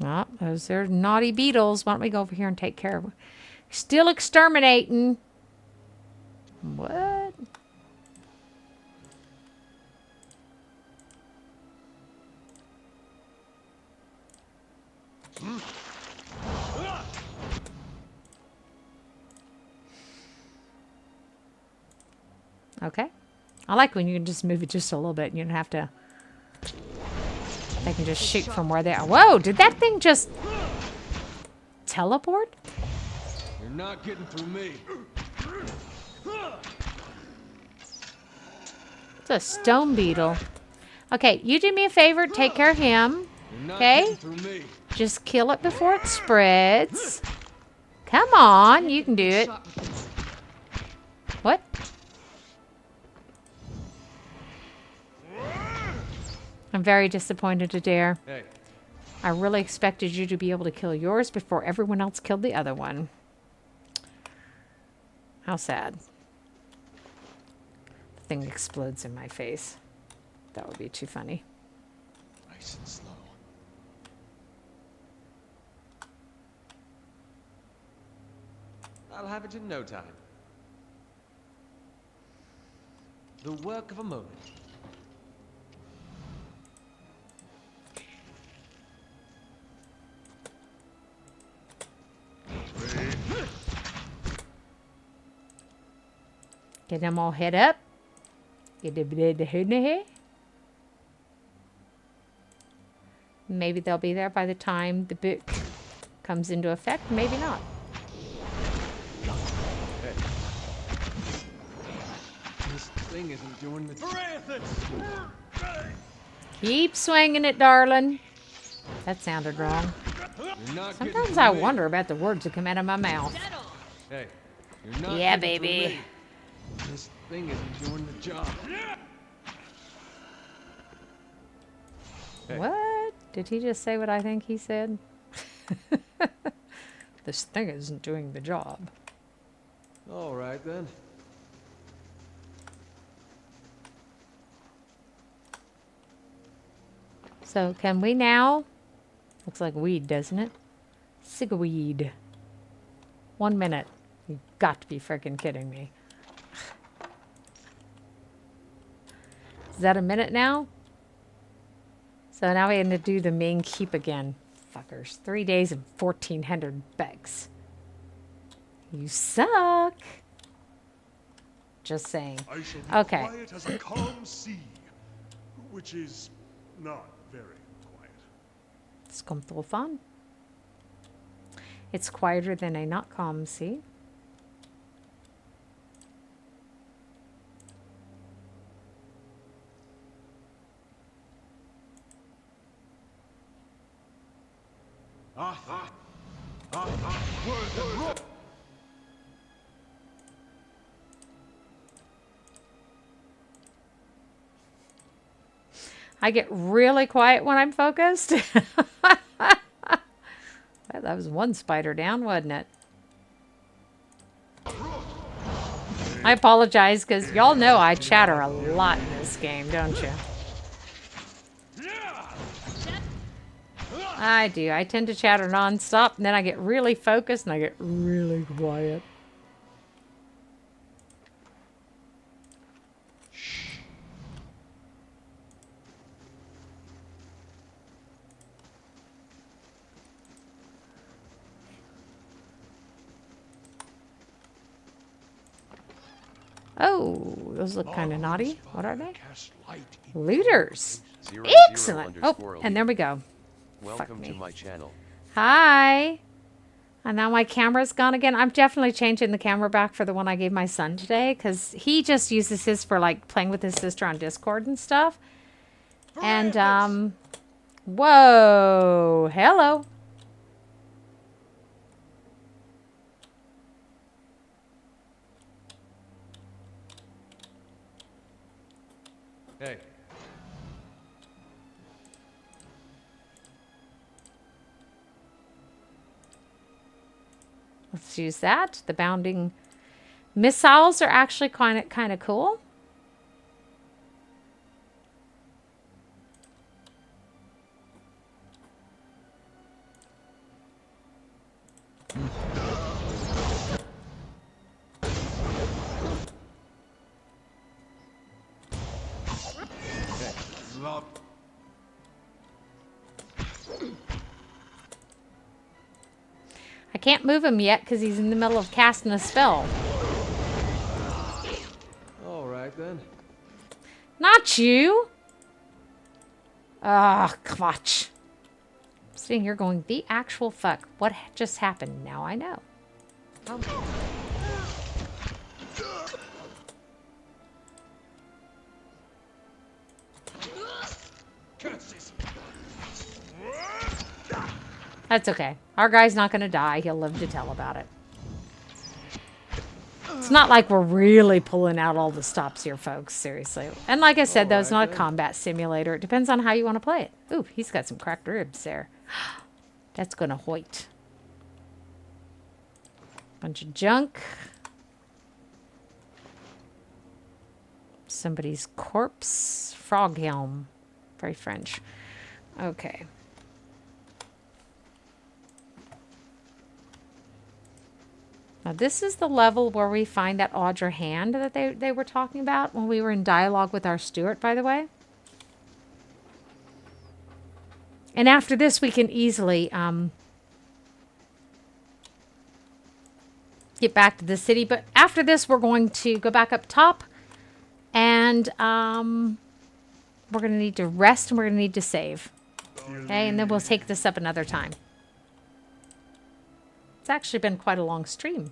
Oh, those are naughty beetles. Why don't we go over here and take care of them? Still exterminating. What? Okay. I like when you can just move it just a little bit and you don't have to... They can just shoot from where they are. Whoa, did that thing just... teleport? You're not getting through me. It's a stone beetle. Okay, you do me a favor. Take care of him. Okay? Just kill it before it spreads. Come on, you can do it. What? I'm very disappointed, Adair. Hey. I really expected you to be able to kill yours before everyone else killed the other one. How sad. The thing explodes in my face. That would be too funny. Nice and slow. I'll have it in no time. The work of a moment. Get them all head up. Get the head in the head. Maybe they'll be there by the time the book comes into effect. Maybe not. Hey. This thing isn't doing the... Keep swinging it, darling. That sounded wrong. You're not Sometimes getting I through me. wonder about the words that come out of my mouth. Hey, you're not Yeah, getting through baby. me. This thing isn't doing the job. Hey. What? Did he just say what I think he said? This thing isn't doing the job. All right, then. So can we now? Looks like weed, doesn't it? Cigweed. 1 minute. You've got to be freaking kidding me. Is that a minute now? So now we have to do the main keep again. Fuckers. 3 days and 1,400 begs. You suck. Just saying. I shall be Okay. quiet as a calm sea, which is not very quiet. It's comfortable fun. It's quieter than a not calm sea. I get really quiet when I'm focused. Well, that was one spider down, wasn't it? I apologize because y'all know I chatter a lot in this game, don't you? I do. I tend to chatter nonstop, and then I get really focused and I get really quiet. Oh, those look kind of naughty. What are they? Cast light in Looters. 00 Excellent. underscore Oh, and there we go. Welcome to me. my channel. Hi. And now my camera's gone again. I'm definitely changing the camera back for the one I gave my son today because he just uses his for like playing with his sister on Discord and stuff. And, whoa. Hello. Hey. Let's use that. The bounding missiles are actually kind of cool. love. I can't move him yet because he's in the middle of casting a spell. All right, then. Not you! Ah, clutch. I'm sitting here going, the actual fuck. What just happened? Now I know. That's okay. Our guy's not going to die. He'll live to tell about it. It's not like we're really pulling out all the stops here, folks. Seriously. And like I said, though, it's not a combat simulator. It depends on how you want to play it. Ooh, he's got some cracked ribs there. That's going to hoit. Bunch of junk. Somebody's corpse. Frog helm. Very French. Okay. Now this is the level where we find that Audra hand that they were talking about when we were in dialogue with our steward, by the way. And after this, we can easily get back to the city. But after this, we're going to go back up top. And we're going to need to rest and we're going to need to save. Okay, and then we'll take this up another time. It's actually been quite a long stream.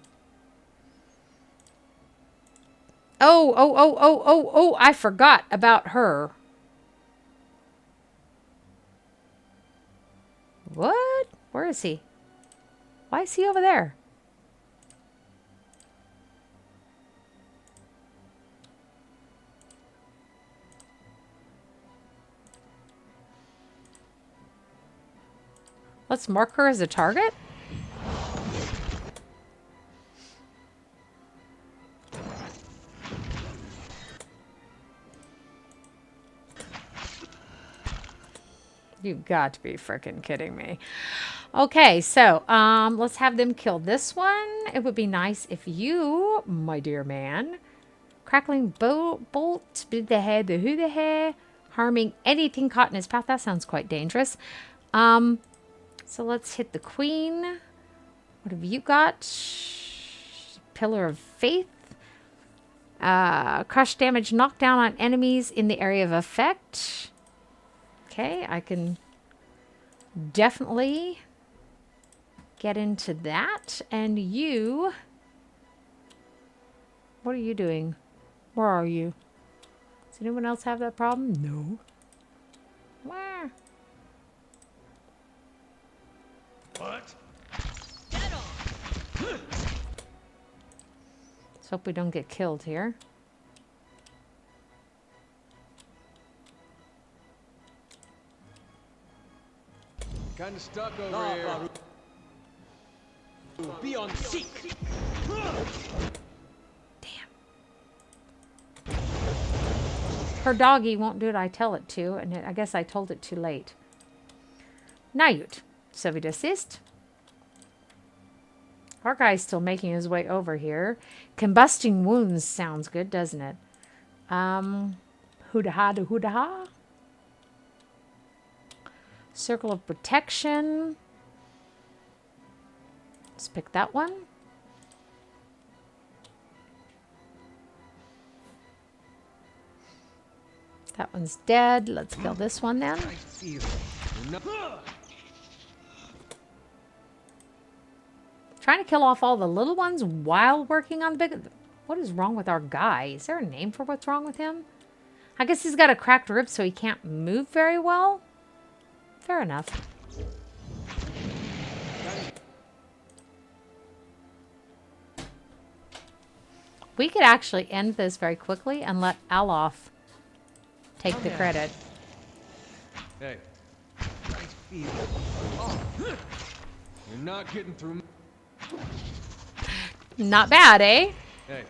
Oh, I forgot about her. What? Where is he? Why is he over there? Let's mark her as a target. You've got to be freaking kidding me. Okay, so let's have them kill this one. It would be nice if you, my dear man, crackling bolt, bid the head, the who the hair, harming anything caught in his path. That sounds quite dangerous. So let's hit the queen. What have you got? Pillar of Faith. Crush damage, knockdown on enemies in the area of effect. Okay, I can definitely get into that. And you, what are you doing? Where are you? Does anyone else have that problem? No. Where? What? Let's hope we don't get killed here. Kind of stuck over here. Be on seek. Damn. Her doggy won't do what I tell it to, and I guess I told it too late. Nayut. Soviet assist. Our guy's still making his way over here. Combusting wounds sounds good, doesn't it? Hoo-da-ha to hoo-da-ha. Circle of protection. Let's pick that one. That one's dead. Let's kill this one then. Trying to kill off all the little ones while working on the big... What is wrong with our guy? Is there a name for what's wrong with him? I guess he's got a cracked rib so he can't move very well. Fair enough. We could actually end this very quickly and let Alof take the credit. Hey. Nice feel. Oh. You're not getting through. Not bad, eh? Hey.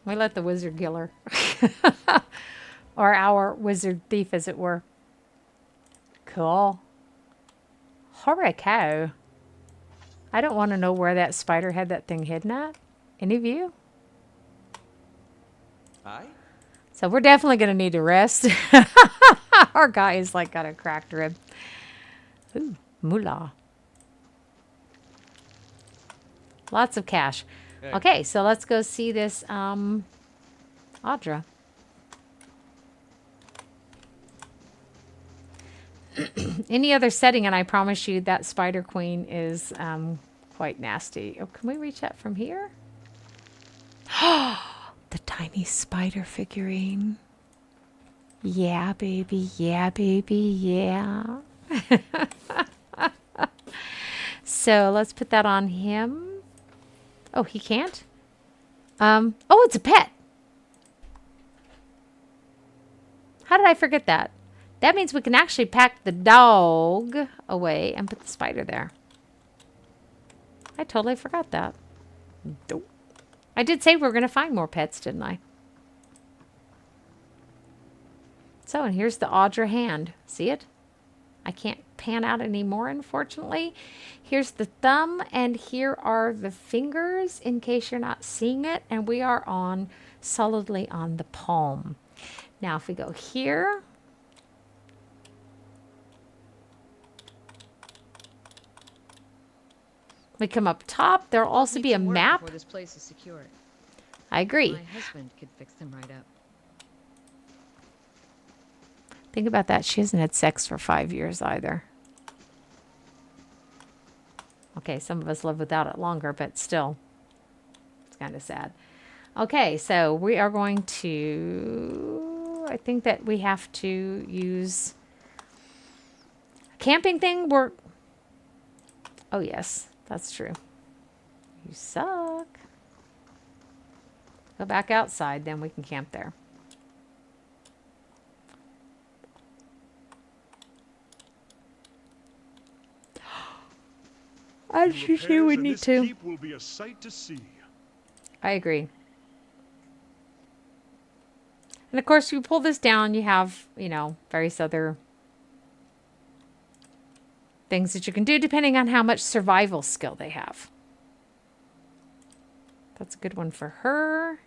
We let the wizard kill her. Or our wizard thief, as it were. Cool. Horror cow. I don't want to know where that spider had that thing hidden at. Any of you? Hi? So we're definitely going to need to rest. Our guy is like got a cracked rib. Ooh, moolah. Lots of cash. Hey. Okay, so let's go see this Audra. Any other setting, and I promise you that Spider Queen is quite nasty. Oh, can we reach that from here? The tiny spider figurine. Yeah, baby. Yeah, baby. Yeah. So let's put that on him. Oh, he can't? Oh, it's a pet. How did I forget that? That means we can actually pack the dog away and put the spider there. I totally forgot that. Nope. I did say we were going to find more pets, didn't I? So, and here's the Audra hand. See it? I can't pan out anymore, unfortunately. Here's the thumb, and here are the fingers, in case you're not seeing it. And we are on solidly on the palm. Now, if we go here, we come up top. There'll also be a map. Before this place is secure. I agree. My husband could fix them right up. Think about that. She hasn't had sex for 5 years either. Okay, some of us live without it longer, but still, it's kind of sad. Okay, so we are going to, I think that we have to use a camping thing. Oh yes, that's true. You suck. Go back outside, then we can camp there. As you say, we need to. Keep will be a sight to see. I agree. And of course, you pull this down, you have, you know, various other things that you can do depending on how much survival skill they have. That's a good one for her.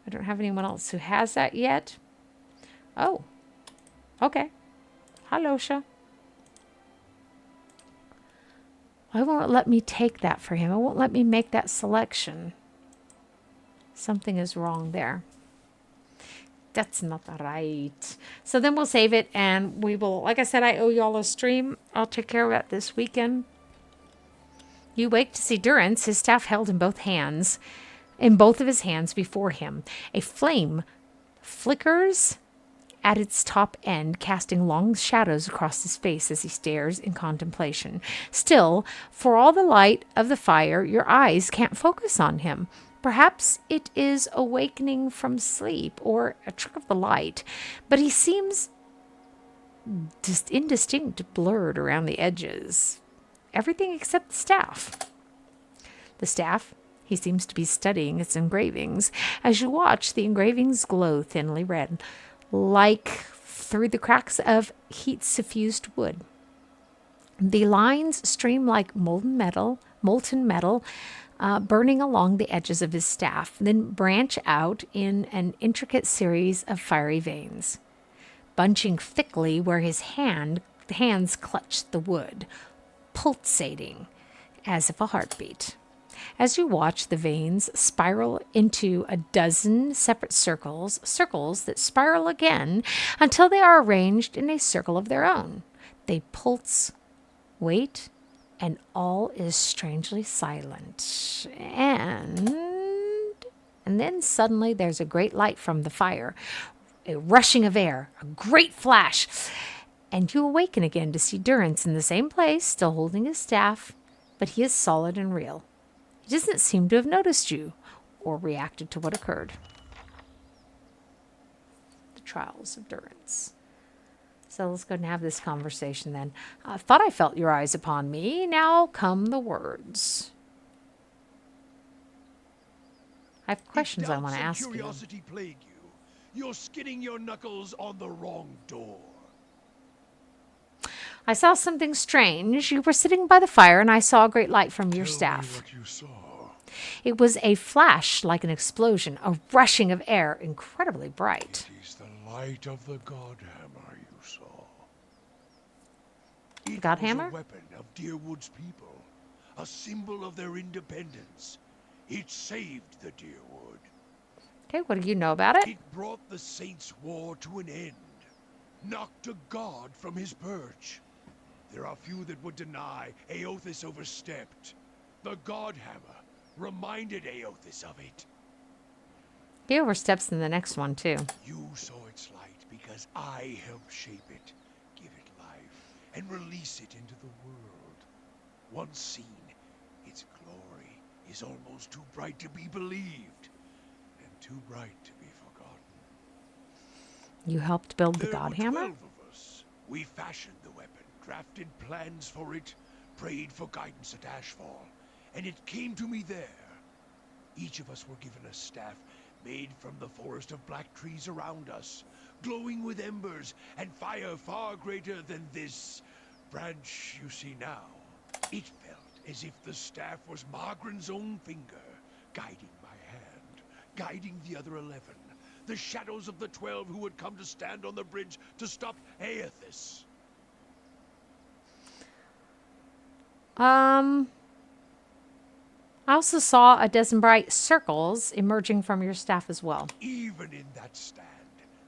I don't have anyone else who has that yet. Oh, okay. Hello, Sha. Why won't it let me take that for him? It won't let me make that selection. Something is wrong there. That's not right. So then we'll save it, and we will, like I said, I owe y'all a stream. I'll take care of it this weekend. You wake to see Durance, his staff held in both of his hands before him. A flame flickers at its top end, casting long shadows across his face as he stares in contemplation. Still, for all the light of the fire, your eyes can't focus on him. Perhaps it is awakening from sleep or a trick of the light, but he seems just indistinct, blurred around the edges. Everything except the staff. The staff, he seems to be studying its engravings. As you watch, the engravings glow thinly red, like through the cracks of heat-suffused wood. The lines stream like molten metal, burning along the edges of his staff, then branch out in an intricate series of fiery veins, bunching thickly where his hands clutch the wood, pulsating as if a heartbeat. As you watch, the veins spiral into a dozen separate circles that spiral again until they are arranged in a circle of their own. They pulse, wait, and all is strangely silent. And then suddenly there's a great light from the fire, a rushing of air, a great flash, and you awaken again to see Durance in the same place, still holding his staff, but he is solid and real. He doesn't seem to have noticed you or reacted to what occurred. The trials of Durance. So let's go and have this conversation then. I thought I felt your eyes upon me. Now come the words. I have questions I want to ask you. Curiosity plague you. You're skinning your knuckles on the wrong door. I saw something strange. You were sitting by the fire, and I saw a great light from your Tell staff. me what you saw. It was a flash like an explosion, a rushing of air, incredibly bright. It is the light of the Godhammer you saw. It Godhammer? was a weapon of Deerwood's people, a symbol of their independence. It saved the Deerwood. Okay, what do you know about it? It brought the Saints' war to an end, knocked a god from his perch. There are few that would deny Eothas overstepped. The Godhammer reminded Eothas of it. He oversteps in the next one, too. You saw its light because I helped shape it, give it life, and release it into the world. Once seen, its glory is almost too bright to be believed, and too bright to be forgotten. You helped build the There were Godhammer? 12 of us. We fashioned the weapon, crafted plans for it, prayed for guidance at Ashfall, and it came to me there. Each of us were given a staff made from the forest of black trees around us, glowing with embers and fire far greater than this branch you see now. It felt as if the staff was Margaren's own finger, guiding my hand, guiding the other 11, the shadows of the 12 who would come to stand on the bridge to stop Aethys. I also saw a dozen bright circles emerging from your staff as well. Even in that stand,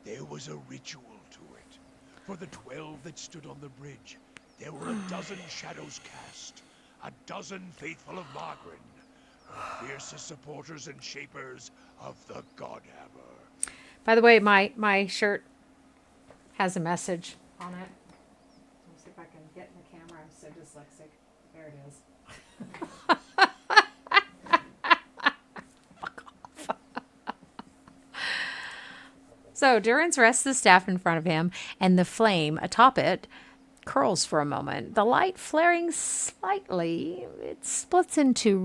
there was a ritual to it. For the 12 that stood on the bridge, there were a dozen shadows cast, a dozen faithful of Margren, her fiercest supporters and shapers of the Godhammer. By the way, my shirt has a message on it. Let me see if I can get in the camera. I'm so dyslexic. There it is. So Durance rests the staff in front of him, and the flame atop it curls for a moment. The light flaring slightly, it splits into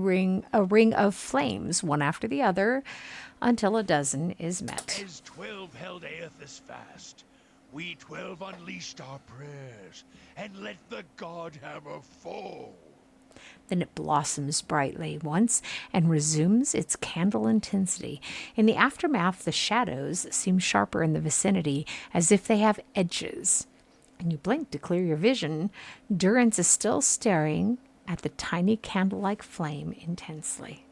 a ring of flames, one after the other, until a dozen is met. As 12 held Aethys fast, we 12 unleashed our prayers and let the Godhammer fall. Then it blossoms brightly once and resumes its candle intensity. In the aftermath, the shadows seem sharper in the vicinity, as if they have edges. And you blink to clear your vision. Durance is still staring at the tiny candle-like flame intently.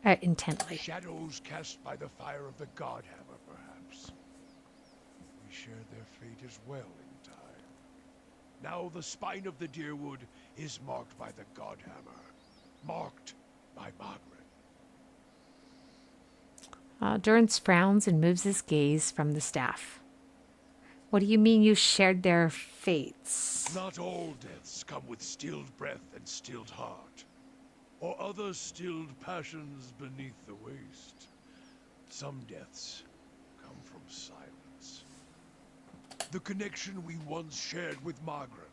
Shadows cast by the fire of the Godhammer, perhaps. We shared their fate as well in time. Now the spine of the Deerwood is marked by the Godhammer. Marked by Margaret. Durance frowns and moves his gaze from the staff. What do you mean you shared their fates? Not all deaths come with stilled breath and stilled heart, or other stilled passions beneath the waste. Some deaths come from silence. The connection we once shared with Margaret,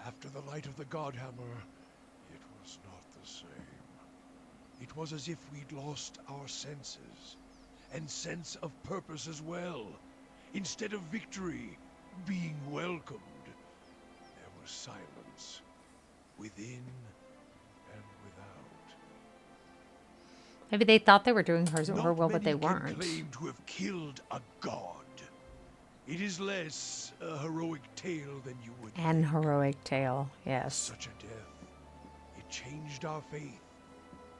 after the light of the Godhammer, it was not the same. It was as if we'd lost our senses, and sense of purpose as well. Instead of victory, being welcomed, there was silence, within and without. Maybe they thought they were doing her will, but they Not many weren't. can claim to have killed a god. It is less a heroic tale than you would An think. heroic tale, yes. Such a death, it changed our faith.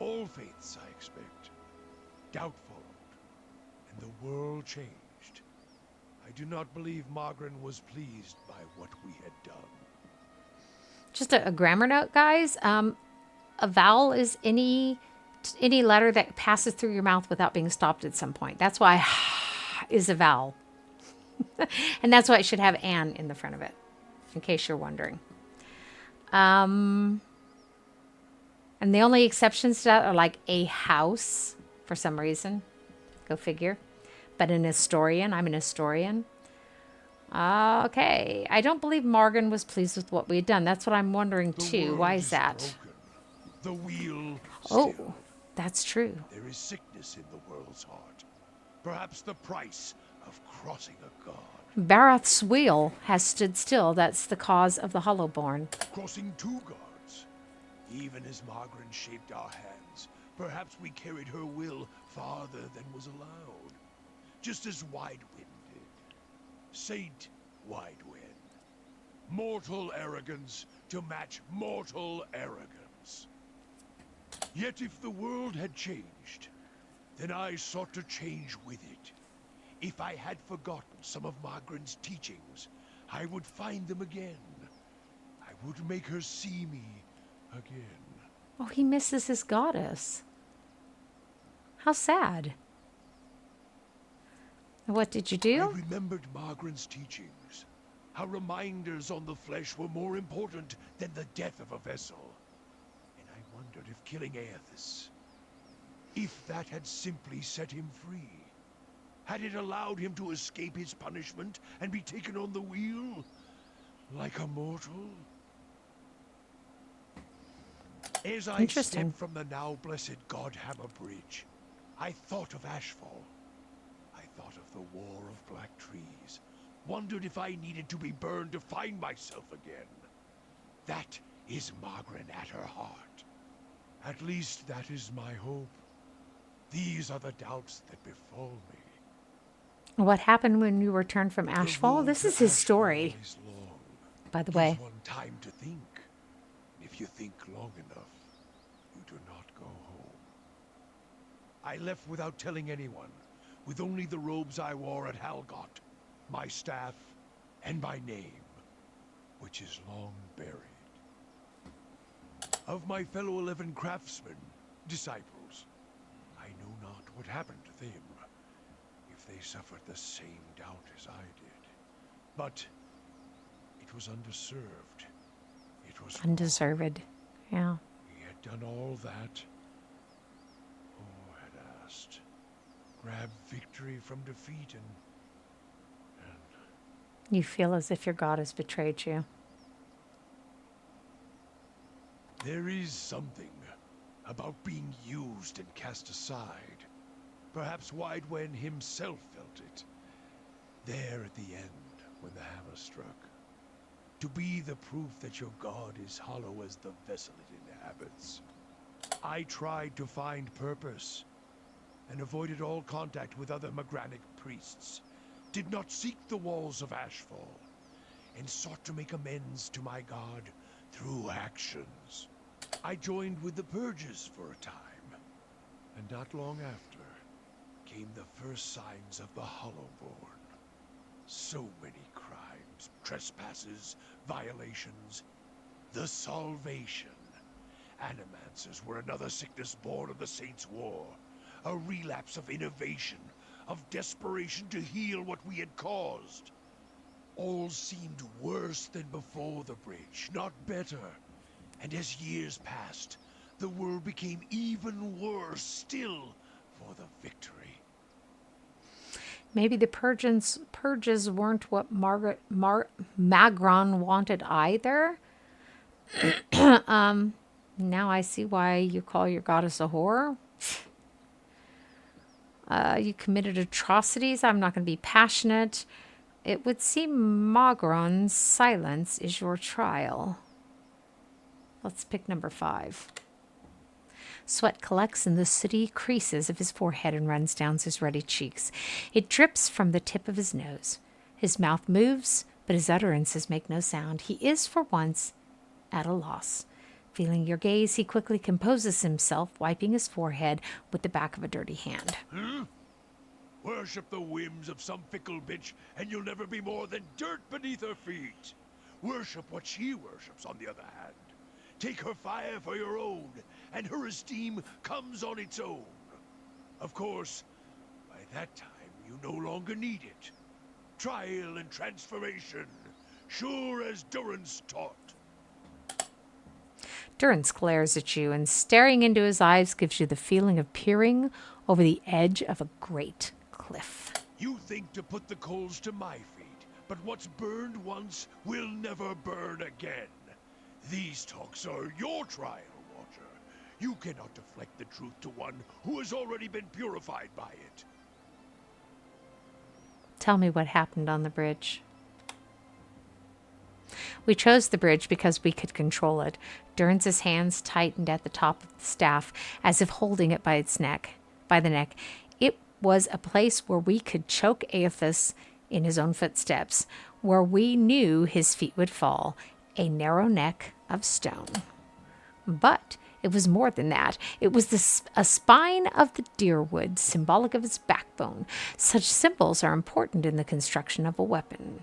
All faiths, I expect. Doubt followed, and the world changed. I do not believe Margaret was pleased by what we had done. Just a grammar note, guys. A vowel is any letter that passes through your mouth without being stopped at some point. That's why is a vowel. And that's why it should have an in the front of it, in case you're wondering. And the only exceptions to that are like a house, for some reason. Go figure. But an historian, I'm an historian. Okay. I don't believe Margaret was pleased with what we had done. That's what I'm wondering The too. world Why is that? broken. The wheel Oh, stilled. that's true. There is sickness in the world's heart. Perhaps the price of crossing a god. Barath's wheel has stood still. That's the cause of the Hollowborn. Crossing two gods. Even as Margaret shaped our hands, perhaps we carried her will farther than was allowed. Just as Widewind did. Saint Widewind. Mortal arrogance to match mortal arrogance. Yet if the world had changed, then I sought to change with it. If I had forgotten some of Margaret's teachings, I would find them again. I would make her see me again. Oh, he misses his goddess. How sad. What did you I do? remembered Margaret's teachings. How reminders on the flesh were more important than the death of a vessel. And I wondered if killing Aethys, if that had simply set him free. Had it allowed him to escape his punishment and be taken on the wheel? Like a mortal? As I Interesting. stepped from the now blessed Godhammer Bridge, I thought of Ashfall. of the War of Black Trees. Wondered if I needed to be burned to find myself again. That is Margaret at her heart. At least that is my hope. These are the doubts that befall me. What happened when you returned from Ashfall? This is his story, Is long. by the Gives way. one time to think. If you think long enough, you do not go home. I left without telling anyone, with only the robes I wore at Halgot, my staff, and my name, which is long buried. Of my fellow 11 craftsmen, disciples, I know not what happened to them, if they suffered the same doubt as I did. But it was undeserved. It was Undeserved. Yeah. He had done all that. Oh, had asked. Grab victory from defeat and You feel as if your God has betrayed you. there is something about being used and cast aside. Perhaps Widewen himself felt it. There at the end, when the hammer struck. To be the proof that your God is hollow as the vessel it inhabits. I tried to find purpose, and avoided all contact with other Magranic priests. Did not seek the walls of Ashfall, and sought to make amends to my God through actions. I joined with the Purges for a time, and not long after came the first signs of the Hollowborn. So many crimes, trespasses, violations. The Salvation. Animancers were another sickness born of the Saints' War. A relapse of innovation, of desperation to heal what we had caused. All seemed worse than before the bridge, not better. And as years passed, the world became even worse still for the victory. Maybe the purges weren't what Magron wanted either. Now I see why you call your goddess a whore. You committed atrocities. I'm not going to be passionate. It would seem Magron's silence is your trial. Let's pick number 5. Sweat collects in the sooty creases of his forehead and runs down his ruddy cheeks. It drips from the tip of his nose. His mouth moves, but his utterances make no sound. He is, for once, at a loss. Feeling your gaze, he quickly composes himself, wiping his forehead with the back of a dirty hand. Worship the whims of some fickle bitch, and you'll never be more than dirt beneath her feet. Worship what she worships, on the other hand. Take her fire for your own, and her esteem comes on its own. Of course, by that time, you no longer need it. Trial and transformation, sure as Durance taught. Durance glares at you, and staring into his eyes gives you the feeling of peering over the edge of a great cliff. You think to put the coals to my feet, but what's burned once will never burn again. These talks are your trial, Watcher. You cannot deflect the truth to one who has already been purified by it. Tell me what happened on the bridge. We chose the bridge because we could control it. Durance's hands tightened at the top of the staff, as if holding it by the neck. It was a place where we could choke Aethys in his own footsteps, where we knew his feet would fall, a narrow neck of stone. But it was more than that. It was a spine of the deerwood, symbolic of its backbone. Such symbols are important in the construction of a weapon.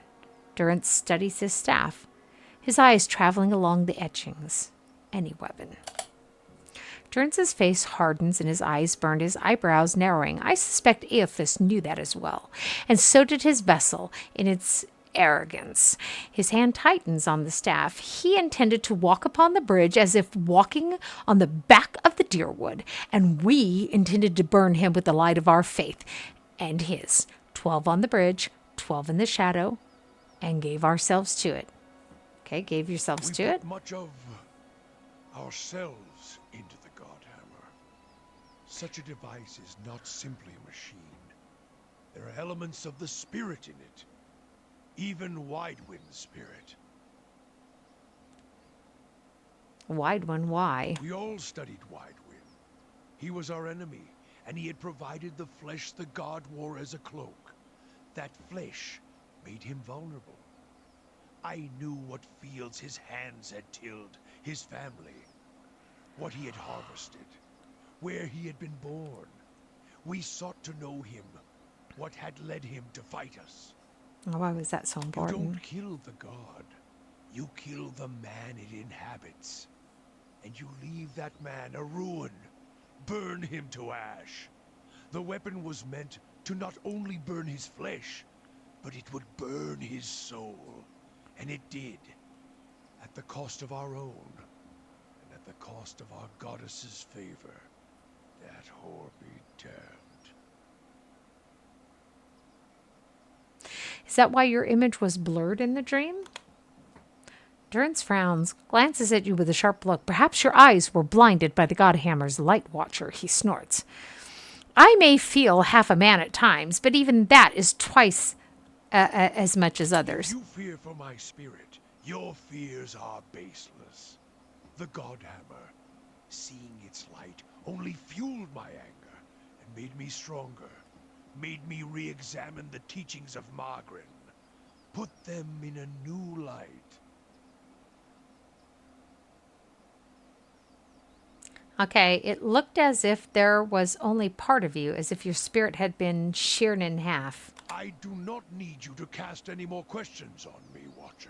Durance studies his staff, his eyes traveling along the etchings. Any weapon. Durance's face hardens and his eyes burn, his eyebrows narrowing. I suspect Aethys knew that as well, and so did his vessel in its arrogance. His hand tightens on the staff. He intended to walk upon the bridge as if walking on the back of the deerwood, and we intended to burn him with the light of our faith and his. 12 on the bridge, 12 in the shadow, and gave ourselves to it. Okay, gave yourselves to it. We put much of ourselves into the Godhammer. Such a device is not simply a machine. There are elements of the spirit in it. Even Widewind's spirit. Wide one, why? We all studied Widewind. He was our enemy, and he had provided the flesh the god wore as a cloak. That flesh made him vulnerable. I knew what fields his hands had tilled, his family, what he had harvested, where he had been born. We sought to know him, what had led him to fight us. Oh, why was that so You important? don't kill the god. You kill the man it inhabits. And you leave that man a ruin. Burn him to ash. The weapon was meant to not only burn his flesh, but it would burn his soul. And it did. At the cost of our own. And at the cost of our goddess's favor. That whore be damned. Is that why your image was blurred in the dream? Durance frowns, glances at you with a sharp look. Perhaps your eyes were blinded by the Godhammer's light watcher, he snorts. I may feel half a man at times, but even that is twice as much as others. You fear for my spirit. Your fears are baseless. The Godhammer, seeing its light, only fueled my anger and made me stronger. Made me re-examine the teachings of Margaret. Put them in a new light. Okay, it looked as if there was only part of you, as if your spirit had been sheared in half. I do not need you to cast any more questions on me, Watcher.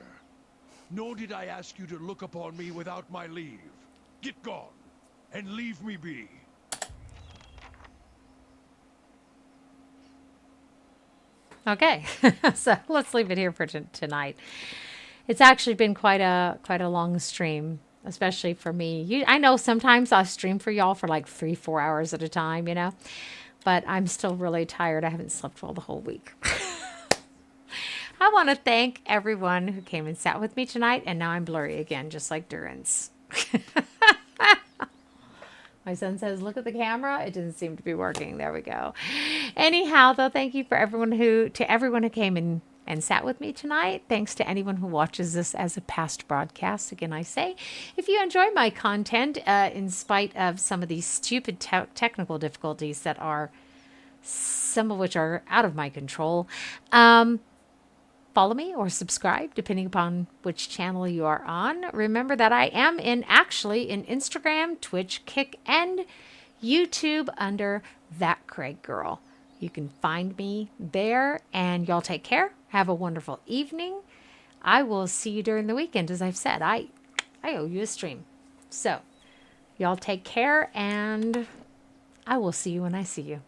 Nor did I ask you to look upon me without my leave. Get gone, and leave me be. Okay, so let's leave it here for tonight. It's actually been quite a long stream, especially for me. I know sometimes I stream for y'all for like 3-4 hours at a time, but I'm still really tired. I haven't slept well the whole week. I want to thank everyone who came and sat with me tonight, and now I'm blurry again, just like Durance. My son says, look at the camera. It doesn't seem to be working. There we go. Anyhow, though, thank you for everyone who came and sat with me tonight. Thanks to anyone who watches this as a past broadcast. Again, I say, if you enjoy my content, in spite of some of these stupid technical difficulties that are, some of which are out of my control, follow me or subscribe, depending upon which channel you are on. Remember that I am in Instagram, Twitch, Kick, and YouTube under That Craig Girl. You can find me there, and y'all take care. Have a wonderful evening. I will see you during the weekend. As I've said, I owe you a stream. So, y'all take care, and I will see you when I see you.